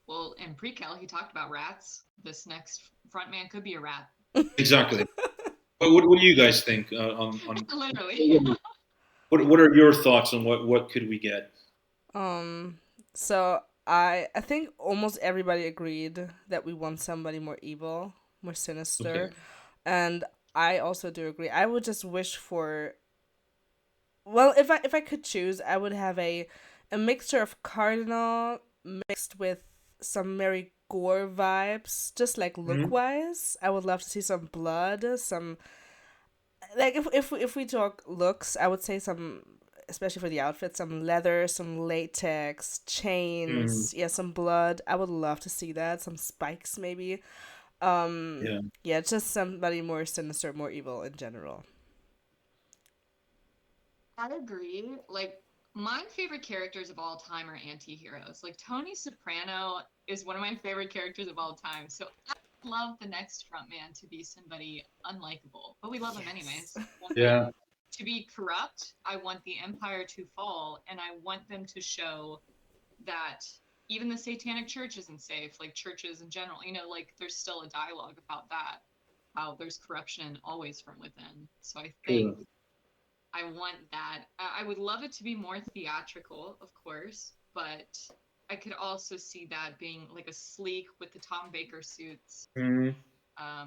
well, in pre-cal he talked about rats. This next frontman could be a rat. Exactly. But what do you guys think on Literally. what are your thoughts on what could we get? Um, so I think almost everybody agreed that we want somebody more evil, more Okay. sinister, and I also do agree. I would just wish for, well, if I could choose, I would have a mixture of Cardinal mixed with some Mary Gore vibes, just like look Hmm. wise. I would love to see some blood, some like if we talk looks, I would say some, especially for the outfit, some leather, some latex, Mm, chains, yeah, some blood. I would love to see that. Some spikes maybe. Um yeah. yeah, just somebody more sinister, more evil in general. I agree. Like my favorite characters of all time are anti-heroes. Like Tony Soprano is one of my favorite characters of all time. So I love the next frontman to be somebody unlikable, but we love him Yes. anyways. I want Yeah. them to be corrupt. I want the empire to fall, and I want them to show that even the satanic church isn't safe, like churches in general. Like there's still a dialogue about that, how there's corruption always from within. So I think Sure. I want that. I would love it to be more theatrical, of course, but I could also see that being like a sleek with the Tom Baker suits, Mm,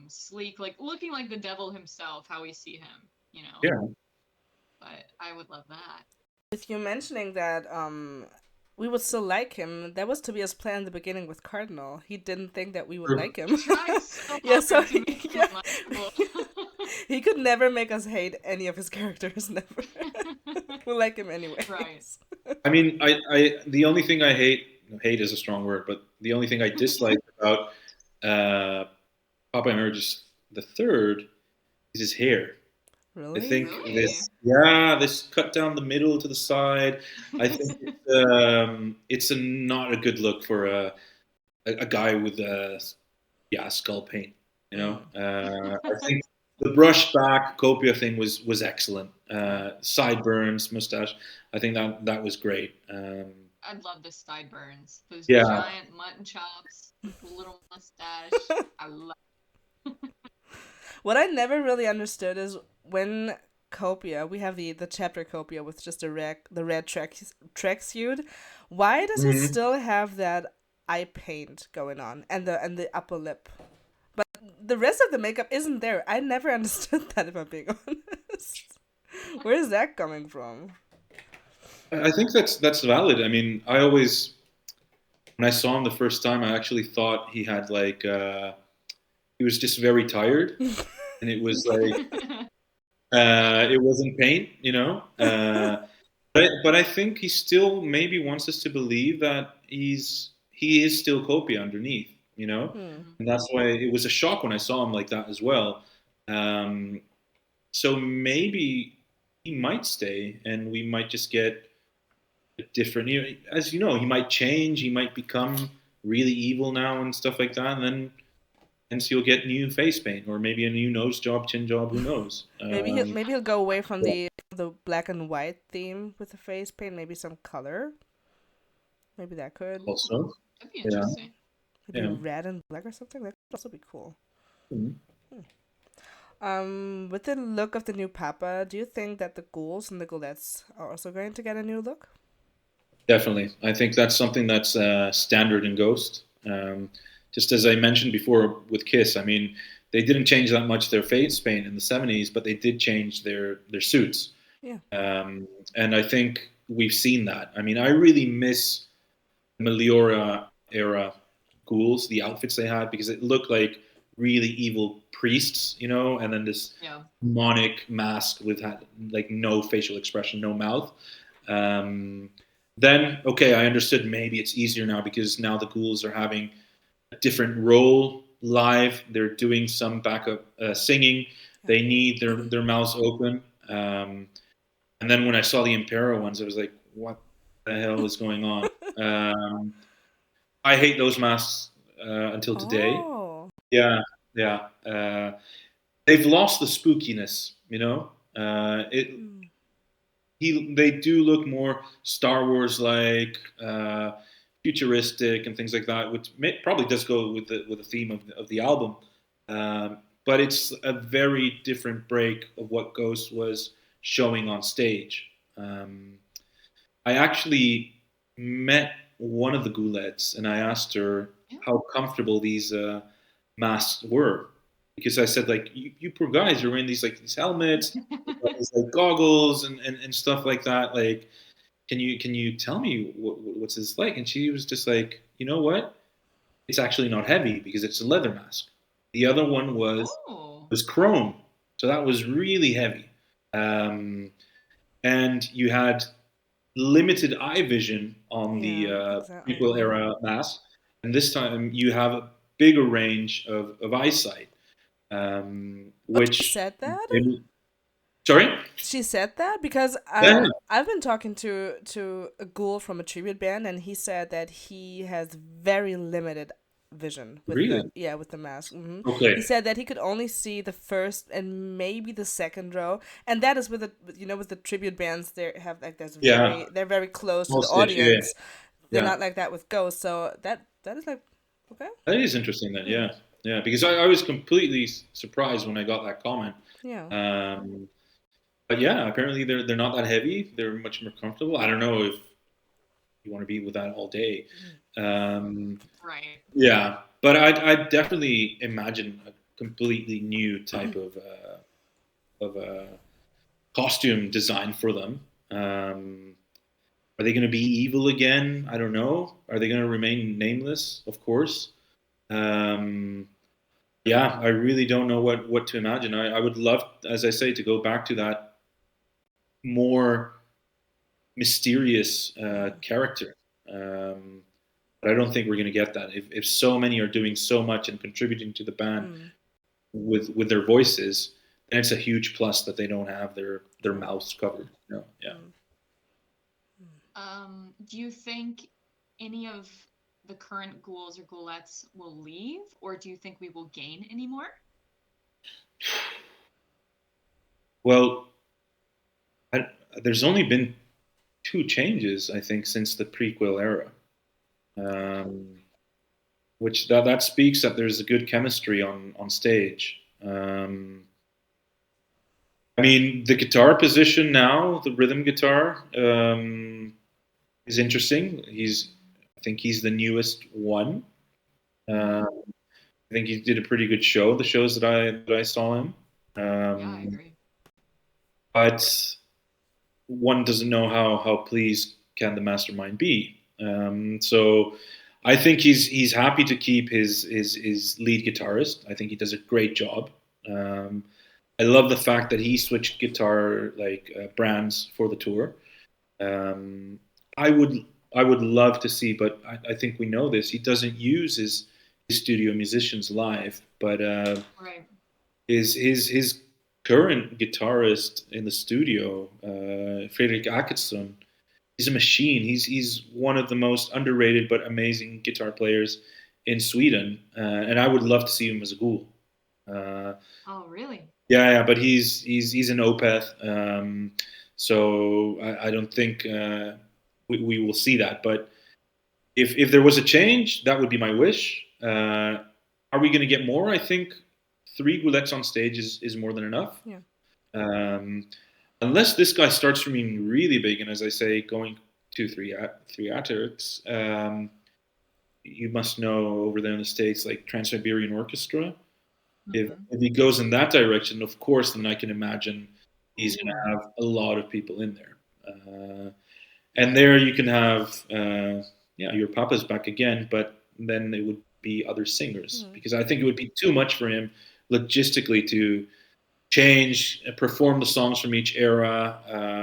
sleek, like looking like the devil himself, how we see him. yeah. But I would love that. With you mentioning that we would still like him, that was Tobias' plan in the beginning with Cardinal. He didn't think that we would Sure. like him. He tried so Yeah, so hard to make him yeah. unlikable. He could never make us hate any of his characters, never. We like him Right. anyways. I mean, the only thing I hate is a strong word, but the only thing I dislike about uh, Papa Emeritus the Third is his hair. I Really? think Really? this cut down the middle to the side. I think it's not a good look for a guy with skull paint. You know, Mm. I think the brush back copia thing was excellent. Yeah. Sideburns, mustache. I think that was great. I'd love the sideburns. Those Yeah, giant mutton chops with the little mustache. I love What I never really understood is when Copia, we have the chapter Copia with just the red tracksuit. Why does he Mhm. still have that eye paint going on and the upper lip? But the rest of the makeup isn't there. I never understood that, if I'm being honest. Where is that coming from? I think that's valid. I mean, I always when I saw him the first time, I actually thought he had like he was just very tired, and it was like it wasn't paint, you know. But I think he still maybe wants us to believe that he is still Copia underneath, you know, Hmm. and that's why it was a shock when I saw him like that as well. Um, so maybe he might stay, and we might just get a different. You know, as you know, he might change. He might become really evil now and stuff like that, and then hence you'll get new face paint or maybe a new nose job, chin job. Who knows? Maybe he'll go away from the black and white theme with the face paint. Maybe some color. Maybe that could. Also, That'd be yeah, interesting. Maybe yeah. red and black or something. That could also be cool. Mhm. With the look of the new Papa, do you think that the ghouls and the ghoulettes are also going to get a new look? Definitely. I think that's something that's standard in Ghost. Just as I mentioned before with Kiss, I mean, they didn't change that much their face paint in the 70s, but they did change their suits. Yeah. And I think we've seen that. I mean, I really miss Meliora era ghouls, the outfits they had, because it looked like really evil priests, you know, and then this Yeah. demonic mask with like no facial expression, no mouth. Um, then, okay, I understood maybe it's easier now because now the ghouls are having a different role live. They're doing some backup singing. They need their mouths open. And then when I saw the Impera ones, I was like, what the hell is going on? Um, I hate those masks until today. Oh. Yeah, yeah. They've lost the spookiness, you know. Hmm. They do look more Star Wars like, futuristic and things like that, which probably does go with the theme of the album. But it's a very different break of what Ghost was showing on stage. I actually met one of the Goulettes and I asked her Yeah. how comfortable these masks were because I said like you poor guys are wearing these helmets, these like goggles and stuff like that. Like, can you tell me what's this like? And she was just like, you know what? It's actually not heavy because it's a leather mask. The other one Oh. was chrome, so that was really heavy. Um, and you had limited eye vision on the Yeah, exactly. prequel era mask, and this time you have a bigger range of eyesight, Oh, she which said that? sorry, She said that because yeah, I've been talking to a ghoul from a tribute band, and he said that he has very limited vision with really, the mask. He okay, said that he could only see the first and maybe the second row, and that is with the with the tribute bands. They have like yeah, they're very close to small the stage, yeah, audience. They're yeah. not like that with Ghost. So that is like okay. That is interesting then, Hmm. yeah, yeah, because I was completely surprised when I got that comment. Yeah. Um, but yeah, apparently they're not that heavy. They're much more comfortable. I don't know if you want to be with that all day. Um, Right. Yeah, but I definitely imagine a completely new type of costume design for them. Are they going to be evil again? I don't know. Are they going to remain nameless? Of course. Um, yeah, I really don't know what to imagine. I would love, as I say, to go back to that more mysterious character. Um, but I don't think we're going to get that. If so many are doing so much and contributing to the band Mm, with their voices, then it's a huge plus that they don't have their true. mouths covered. You know? Yeah. Mm. Do you think any of the current ghouls or ghoulettes will leave, or do you think we will gain any more? Well, I, there's only been two changes, I think, since the prequel era, um, which that speaks that there's a good chemistry on stage. I mean, the guitar position now, the rhythm guitar, is interesting. I think he's the newest one. I think he did a pretty good show. The shows that I saw him, Yeah, I agree. but one doesn't know how pleased can the mastermind be. So I think he's happy to keep his lead guitarist. I think he does a great job. Um, I love the fact that he switched guitar brands for the tour. Um, I would I would love to see, but I think we know this. He doesn't use his studio musicians live, but Right. his current guitarist in the studio, Fredrik Aketsson, he's a machine. He's one of the most underrated but amazing guitar players in Sweden, and I would love to see him as a ghoul. Uh, Oh, really? yeah, but he's an Opeth, so I don't think we will see that. But if there was a change, that would be my wish. Are we going to get more? I think 3 goulettes on stage is more than enough. Yeah. Um, unless this guy starts dreaming really big, and as I say, going to three attics, you must know over there in the States, like Trans-Siberian Orchestra. If he goes in that direction, of course, then I can imagine he's going to have a lot of people in there. And there you can have, your Papa's back again, but then it would be other singers because I think it would be too much for him logistically to change, perform the songs from each era,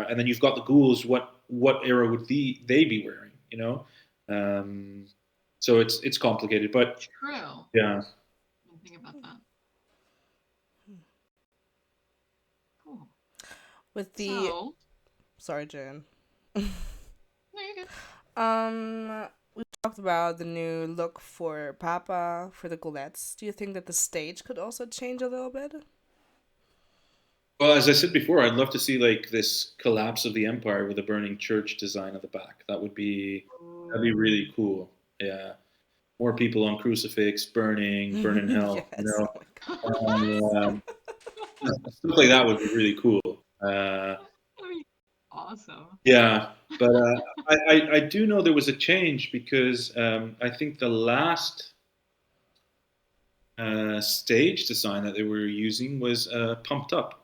and then you've got the ghouls. What era would they be wearing? You know, so it's complicated, but True. yeah. I didn't think about that. Cool. With the So, sorry, Jan. no, you're good. We talked about the new look for Papa for the Goulettes. Do you think that the stage could also change a little bit? Well, as I said before, I'd love to see like this collapse of the empire with a burning church design at the back. That'd be really cool. Yeah, more people on crucifix, burn in hell. You Yes. know, What? stuff like that would be really cool. Uh, That'd be awesome. yeah, but I do know there was a change because I think the last stage design that they were using was pumped up.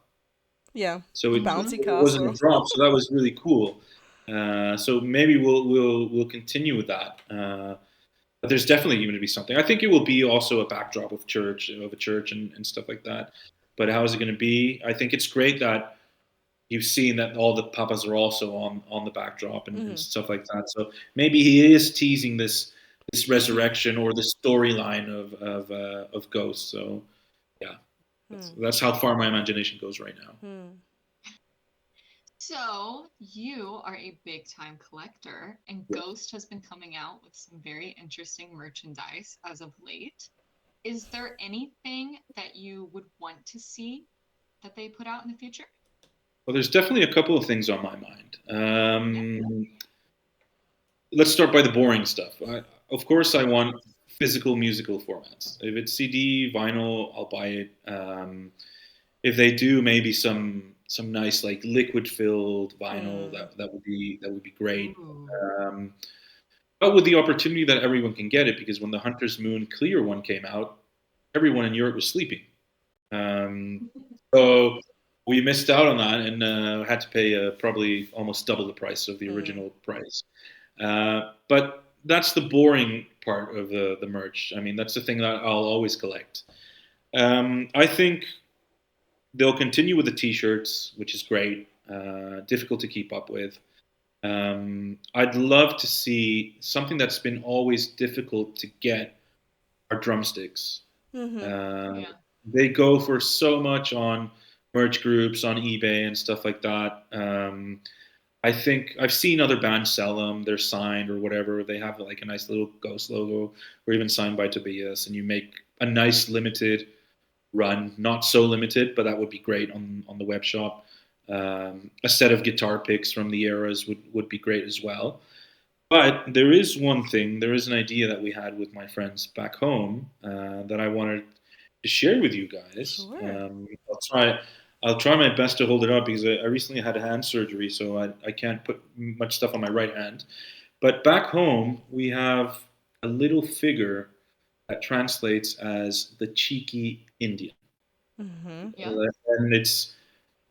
Yeah. So The it, bouncy it wasn't a castle. drop. So that was really cool. So maybe we'll continue with that. But there's definitely going to be something. I think it will be also a backdrop of a church and stuff like that. But how is it going to be? I think it's great that you've seen that all the papas are also on the backdrop and stuff like that. So maybe he is teasing this resurrection or this storyline of ghosts. So yeah, that's how far my imagination goes right now. So, you are a big time collector, and Yeah. Ghost has been coming out with some very interesting merchandise as of late. Is there anything that you would want to see that they put out in the future? Well, there's definitely a couple of things on my mind. Yeah. Let's start by the boring stuff. Of course, I want physical musical formats. If it's CD, vinyl, I'll buy it. If they do, maybe some nice like liquid filled vinyl that would be great. Ooh. But with the opportunity that everyone can get it, because when the Hunter's Moon Clear one came out, everyone in Europe was sleeping. So we missed out on that and had to pay probably almost double the price of the original price. But that's the boring part of the merch. I mean, that's the thing that I'll always collect. I think they'll continue with the T-shirts, which is great. Difficult to keep up with. I'd love to see something that's been always difficult to get are drumsticks. Yeah. They go for so much on merch groups, on eBay and stuff like that. I think I've seen other bands sell them. They're signed or whatever. They have like a nice little ghost logo, or even signed by Tobias, and you make a nice limited run. Not so limited, but that would be great on the web shop. A set of guitar picks from the eras would be great as well. But there is one thing, there is an idea that we had with my friends back home that I wanted to share with you guys. Sure. I'll try my best to hold it up because I recently had hand surgery, so I can't put much stuff on my right hand. But back home, we have a little figure that translates as the cheeky Indian. Mm-hmm. Yeah. And it's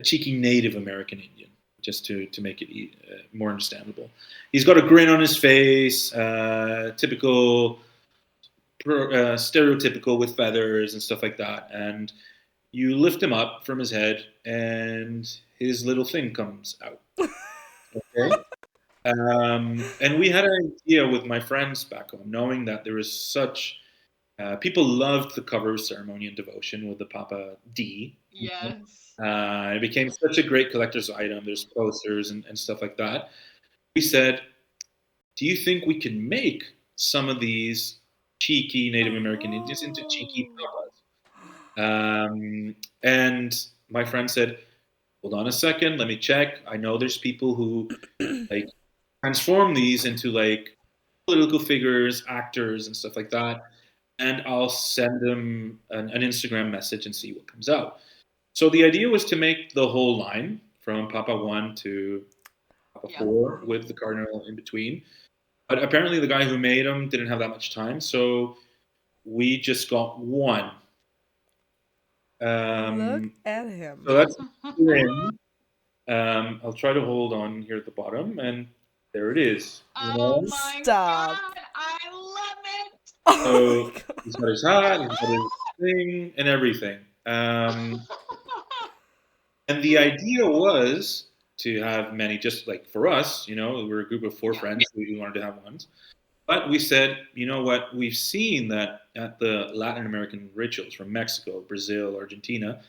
a cheeky Native American Indian, just to make it more understandable. He's got a grin on his face, typical, stereotypical with feathers and stuff like that. And you lift him up from his head, and his little thing comes out. Okay. And we had an idea with my friends back home, knowing that there was such people loved the cover of Ceremony and Devotion with the Papa D. Yes. It became such a great collector's item. There's posters and stuff like that. We said, do you think we can make some of these cheeky Native American Indians into cheeky papas? And my friend said, hold on a second, let me check. I know there's people who like transform these into like political figures, actors, and stuff like that. And I'll send them an Instagram message and see what comes out. So the idea was to make the whole line from Papa 1 to Papa 4 with the cardinal in between. But apparently the guy who made them didn't have that much time, so we just got one. Look at him. So that's in. I'll try to hold on here at the bottom, and there it is. Oh my Stop. god, I love it. So he's got his hat, he's got his thing, and everything. And the idea was to have many, just like for us, we're a group of 4 friends, so we wanted to have ones. But we said, you know what, we've seen that at the Latin American rituals from Mexico, Brazil, Argentina,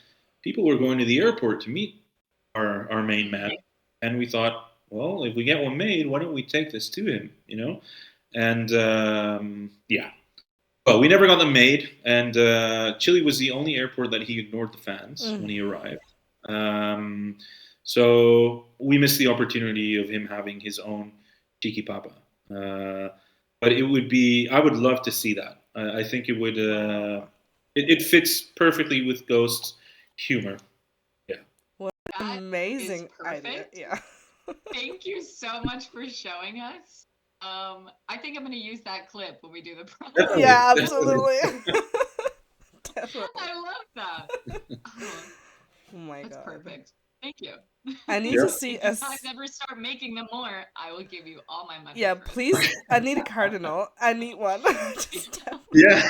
people were going to the airport to meet our main man. And we thought, well, if we get one made, why don't we take this to him, And yeah. Well, we never got them made. And Chile was the only airport that he ignored the fans when he arrived. So we missed the opportunity of him having his own Cheeky Papa. But it would be, I would love to see that. I think it would, it fits perfectly with Ghost's humor. Yeah. What an amazing idea. Perfect. Yeah. Thank you so much for showing us. I think I'm going to use that clip when we do the project. Yeah, absolutely. Definitely. I love that. Oh my That's god. perfect. Thank you. I need to see if you guys ever start making them more, I will give you all my money. Yeah, please. I need a cardinal. I need one. Yeah.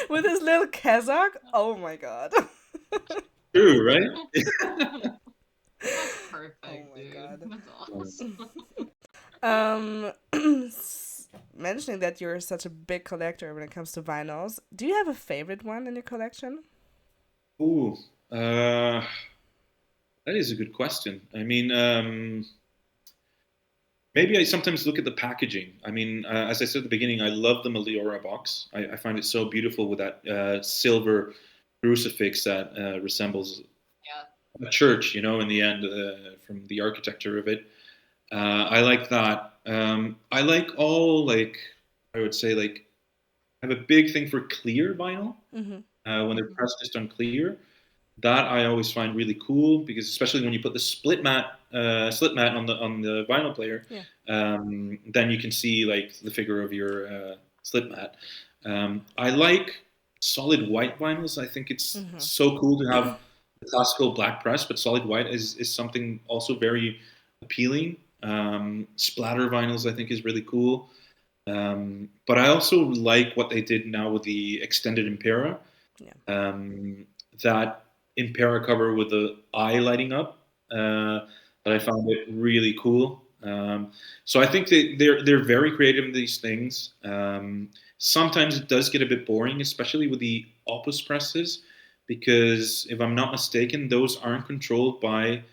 With his little cassock. Oh my god. True, right? That's perfect. Oh my dude. god. That's awesome. Mentioning that you're such a big collector when it comes to vinyls, do you have a favorite one in your collection? Ooh, that is a good question. I mean, maybe I sometimes look at the packaging. I mean, as I said at the beginning, I love the Meliora box. I find it so beautiful with that silver crucifix that resembles a church, in the end, from the architecture of it. I like that. I like all, I would say, I have a big thing for clear vinyl. When they're pressed just on clear. That I always find really cool because especially when you put the slip mat on the vinyl player, then you can see the figure of your slip mat. I like solid white vinyls. I think it's so cool to have the classical black press, but solid white is something also very appealing. Splatter vinyls I think is really cool. But I also like what they did now with the extended Impera. That Impera cover with the eye lighting up, that I found it really cool. So I think that they're very creative in these things. Sometimes it does get a bit boring, especially with the Opus presses, because if I'm not mistaken, those aren't controlled by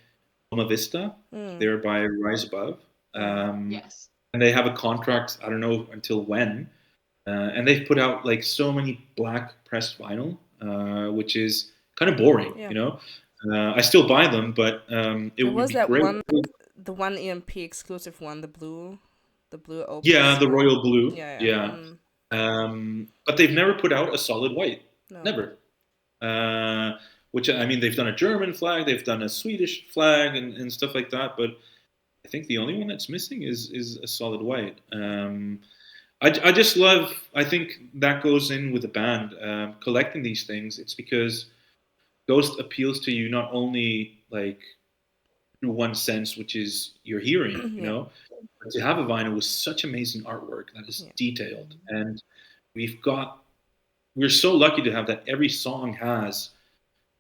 Loma Vista. They're by Rise Above. Yes. And they have a contract, I don't know until when. And they've put out so many black pressed vinyl, which is kind of boring, I still buy them, but it would be great. The one EMP exclusive one, the blue Opus. Yeah, the royal blue. Yeah. But they've never put out a solid white. No. Never. which I mean, they've done a German flag, they've done a Swedish flag, and stuff like that. But I think the only one that's missing is a solid white. I just love. I think that goes in with the band collecting these things. It's because Ghost appeals to you not only like through one sense, which is your hearing, you Yeah. know, but to have a vinyl with such amazing artwork that is Yeah. detailed, and we're so lucky to have that. Every song has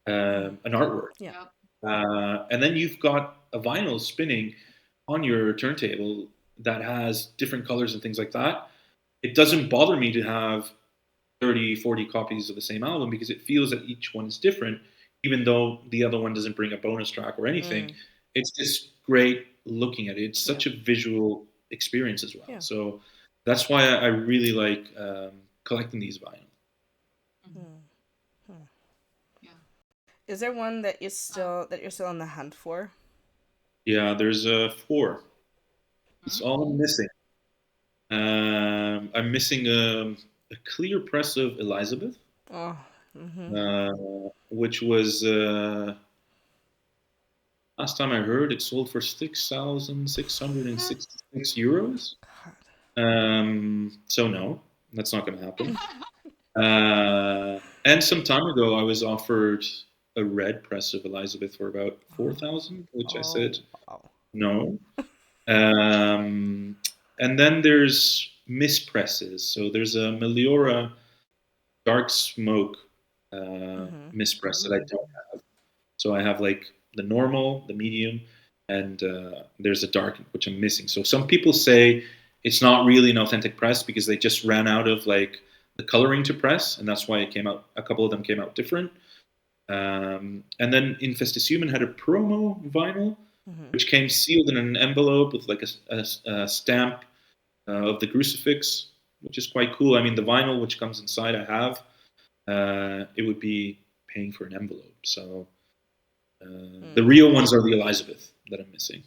an artwork, Yeah. Yep. and then you've got a vinyl spinning on your turntable that has different colors and things like that. It doesn't bother me to have 30, 40 copies of the same album because it feels that each one is different, even though the other one doesn't bring a bonus track or anything. It's just great looking at it. It's such a visual experience as well. Yeah. So that's why I really like collecting these vinyl. Yeah. Is there one that you're still on the hunt for? Yeah, there's 4. It's all I'm missing. I'm missing a clear press of Elizabeth, Oh. which was last time I heard it sold for 6,666 euros. So no, that's not going to happen. And some time ago, I was offered a red press of Elizabeth for about 4,000, which I said Wow. no. And then there's mispresses. So there's a Meliora dark smoke mispress that I don't have. So I have like the normal, the medium, and there's a dark which I'm missing. So some people say it's not really an authentic press because they just ran out of like the coloring to press, and that's why it came out. A couple of them came out different. And then Infestus Human had a promo vinyl, which came sealed in an envelope with like a stamp of the crucifix, which is quite cool. I mean, the vinyl which comes inside, I have. It would be paying for an envelope. So the real ones are the Elizabeth that I'm missing.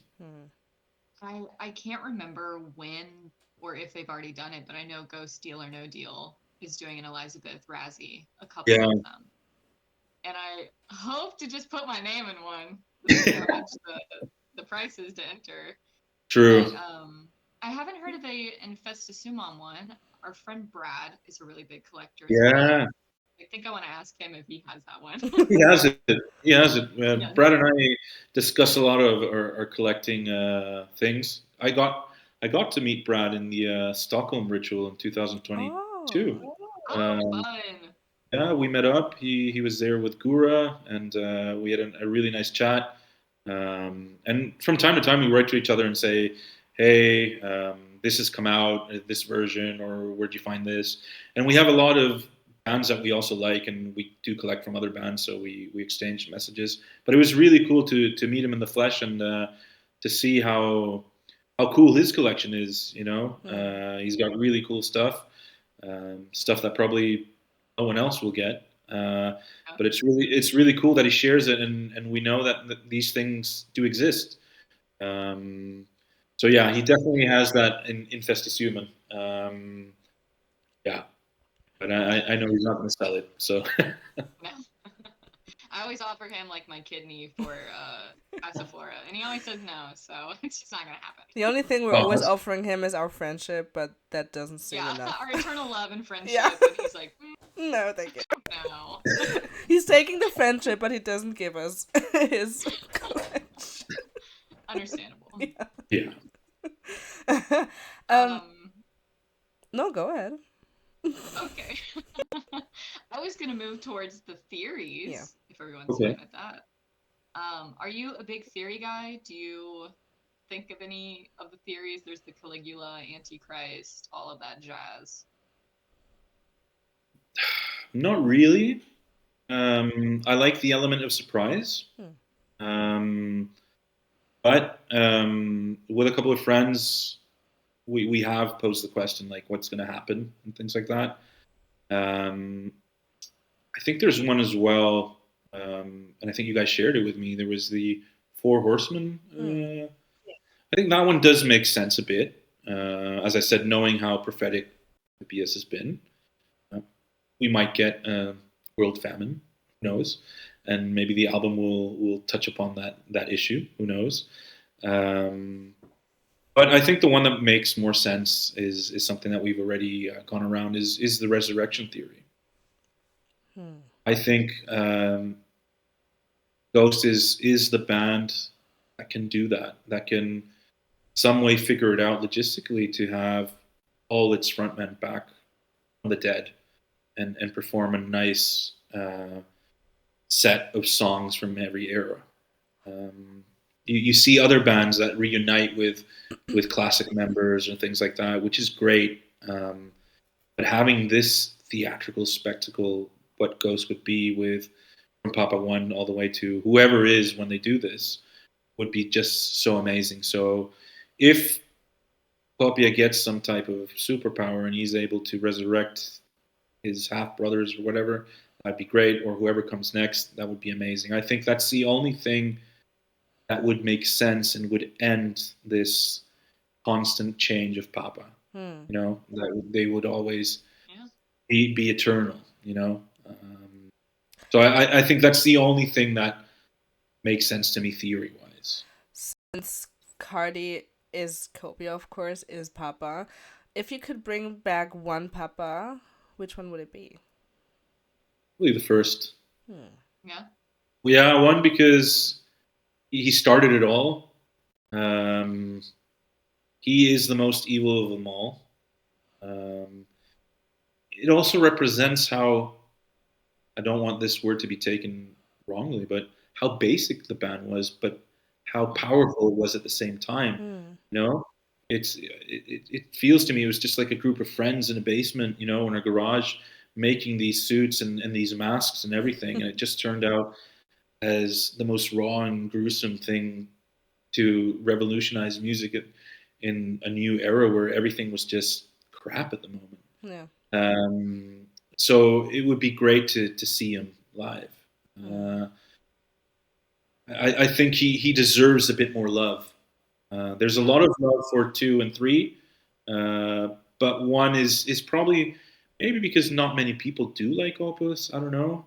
I can't remember when or if they've already done it, but I know Ghost Deal or No Deal is doing an Elizabeth Razzie, a couple of them. And I hope to just put my name in one. That's how much the price is to enter. True. But, I haven't heard of the Infestisumon one. Our friend Brad is a really big collector. Yeah. I think I want to ask him if he has that one. He has it. He has it. Brad and I discuss a lot of our collecting things. I got to meet Brad in the Stockholm ritual in 2022. Fun. Yeah, we met up. He was there with Gura, and we had a really nice chat. And from time to time, we write to each other and say, "Hey, this has come out, this version, or where'd you find this?" And we have a lot of bands that we also like, and we do collect from other bands, so we exchange messages. But it was really cool to meet him in the flesh and to see how cool his collection is. You know, he's got really cool stuff, stuff that probably no one else will get. But it's really cool that he shares it, and we know that these things do exist. So yeah, he definitely has that in Infestus Human. Yeah. But I know he's not going to sell it, so. No. I always offer him like my kidney for Passiflora, and he always says no, so it's just not going to happen. The only thing we're always offering him is our friendship, but that doesn't seem enough. Our eternal love and friendship, and he's like, no, thank you. No. He's taking the friendship, but he doesn't give us his collection. Understandable. Yeah. No, go ahead. Okay. I was going to move towards the theories, if everyone's fine with that. Are you a big theory guy? Do you think of any of the theories? There's the Caligula, Antichrist, all of that jazz. Not really. I like the element of surprise. But with a couple of friends, we have posed the question, like, what's going to happen and things like that. I think there's one as well, and I think you guys shared it with me. There was the Four Horsemen. I think that one does make sense a bit. As I said, knowing how prophetic the BS has been, we might get world famine. Who knows? and maybe the album will touch upon that issue. Who knows? But I think the one that makes more sense is something that we've already gone around is the resurrection theory. I think Ghost is the band that can do that can some way figure it out logistically to have all its frontmen back from the dead and perform a nice set of songs from every era. You see other bands that reunite with classic members or things like that, which is great. But having this theatrical spectacle, what Ghost would be with from Papa One all the way to whoever is when they do this, would be just so amazing. So if Copia gets some type of superpower and he's able to resurrect his half brothers or whatever, that'd be great. Or whoever comes next, that would be amazing. I think that's the only thing that would make sense and would end this constant change of Papa. That they would always be eternal. So I think that's the only thing that makes sense to me theory-wise. Since Cardi is Copia, of course, is Papa. If you could bring back one Papa, which one would it be? Probably the first. Yeah. Yeah, one because he started it all. He is the most evil of them all. It also represents how, I don't want this word to be taken wrongly, but how basic the band was, but how powerful it was at the same time. It feels to me it was just like a group of friends in a basement, in a garage, making these suits and these masks and everything, and it just turned out as the most raw and gruesome thing to revolutionize music in a new era where everything was just crap at the moment. So it would be great to see him live. I think he deserves a bit more love. There's a lot of love for 2 and 3, but 1 is probably, maybe because not many people do like Opus. I don't know.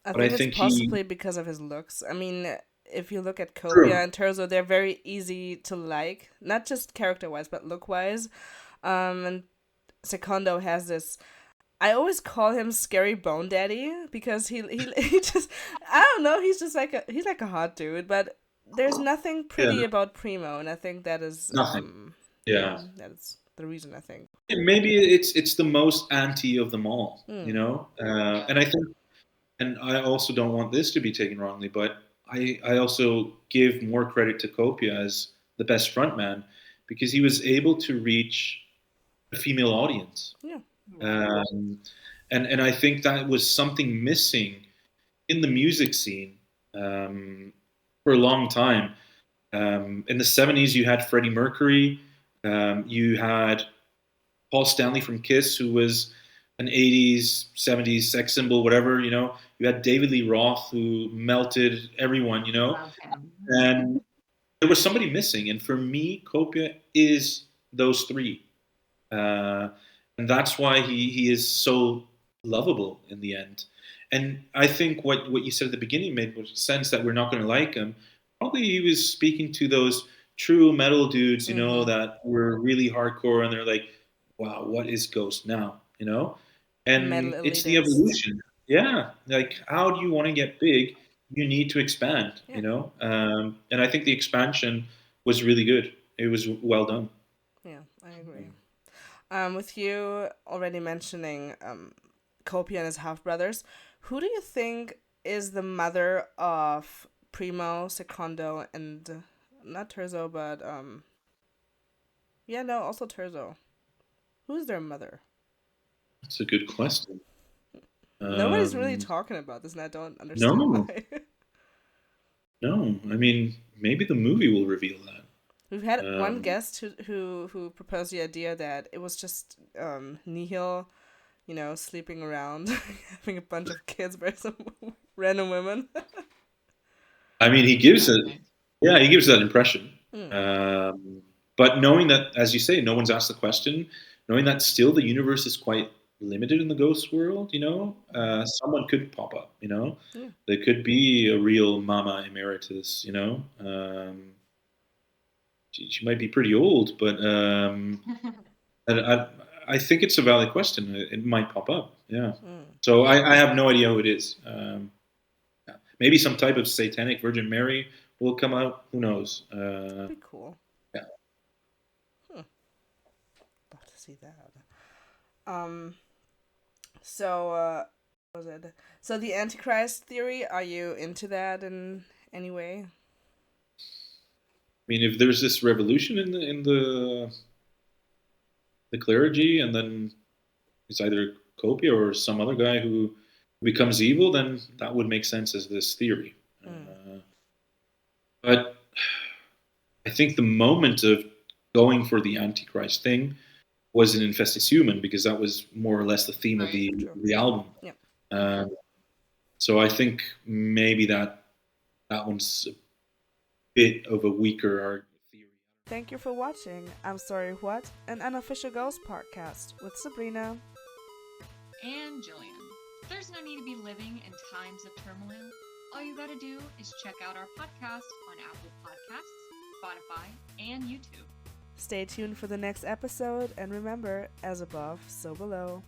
I think it's possibly because of his looks. I mean, if you look at Copia and Terzo, they're very easy to like, not just character-wise, but look-wise. And Secondo has this, I always call him Scary Bone Daddy, because he just, I don't know, he's like a hot dude, but there's nothing pretty about Primo, and I think that is nothing. That is the reason, I think. Maybe it's the most anti of them all, and I think, and I also don't want this to be taken wrongly, but I also give more credit to Copia as the best frontman, because he was able to reach a female audience. And I think that was something missing in the music scene for a long time. In the 70s, you had Freddie Mercury, you had Paul Stanley from Kiss, who was an 80s, 70s sex symbol, whatever, You had David Lee Roth, who melted everyone, And there was somebody missing. And for me, Copia is those three. And that's why he is so lovable in the end. And I think what you said at the beginning made sense, that we're not going to like him. Probably he was speaking to those true metal dudes, that were really hardcore, and they're like, wow, what is Ghost now? And it's the evolution. Yeah. Like, how do you want to get big? You need to expand, And I think the expansion was really good. It was well done. Yeah, I agree. With you already mentioning Copia and his half-brothers, who do you think is the mother of Primo, Secondo, and not Terzo, but also Terzo? Who's their mother? That's a good question. Nobody's really talking about this, and I don't understand why. No, I mean, maybe the movie will reveal that. We've had one guest who proposed the idea that it was just Nihil, sleeping around, having a bunch of kids by some random women. I mean, he gives that impression. But knowing that, as you say, no one's asked the question, knowing that still the universe is quite limited in the ghost world. Someone could pop up. Yeah. There could be a real Mama Emeritus. She might be pretty old, but and I think it's a valid question. It might pop up. Yeah. So I have no idea who it is. Maybe some type of satanic Virgin Mary will come out. Who knows? That'd be cool. Yeah. Love to see that. So what was it? So the Antichrist theory, are you into that in any way? I mean, if there's this revolution in the clergy, and then it's either Copia or some other guy who becomes evil, then that would make sense as this theory. But I think the moment of going for the Antichrist thing was in Infestus Human, because that was more or less the theme of the album. Yeah. So I think maybe that one's a bit of a weaker theory. Thank you for watching I'm Sorry What, an unofficial ghost podcast with Sabrina and Jillian. There's no need to be living in times of turmoil. All you gotta do is check out our podcast on Apple Podcasts, Spotify, and YouTube. Stay tuned for the next episode, and remember, as above, so below.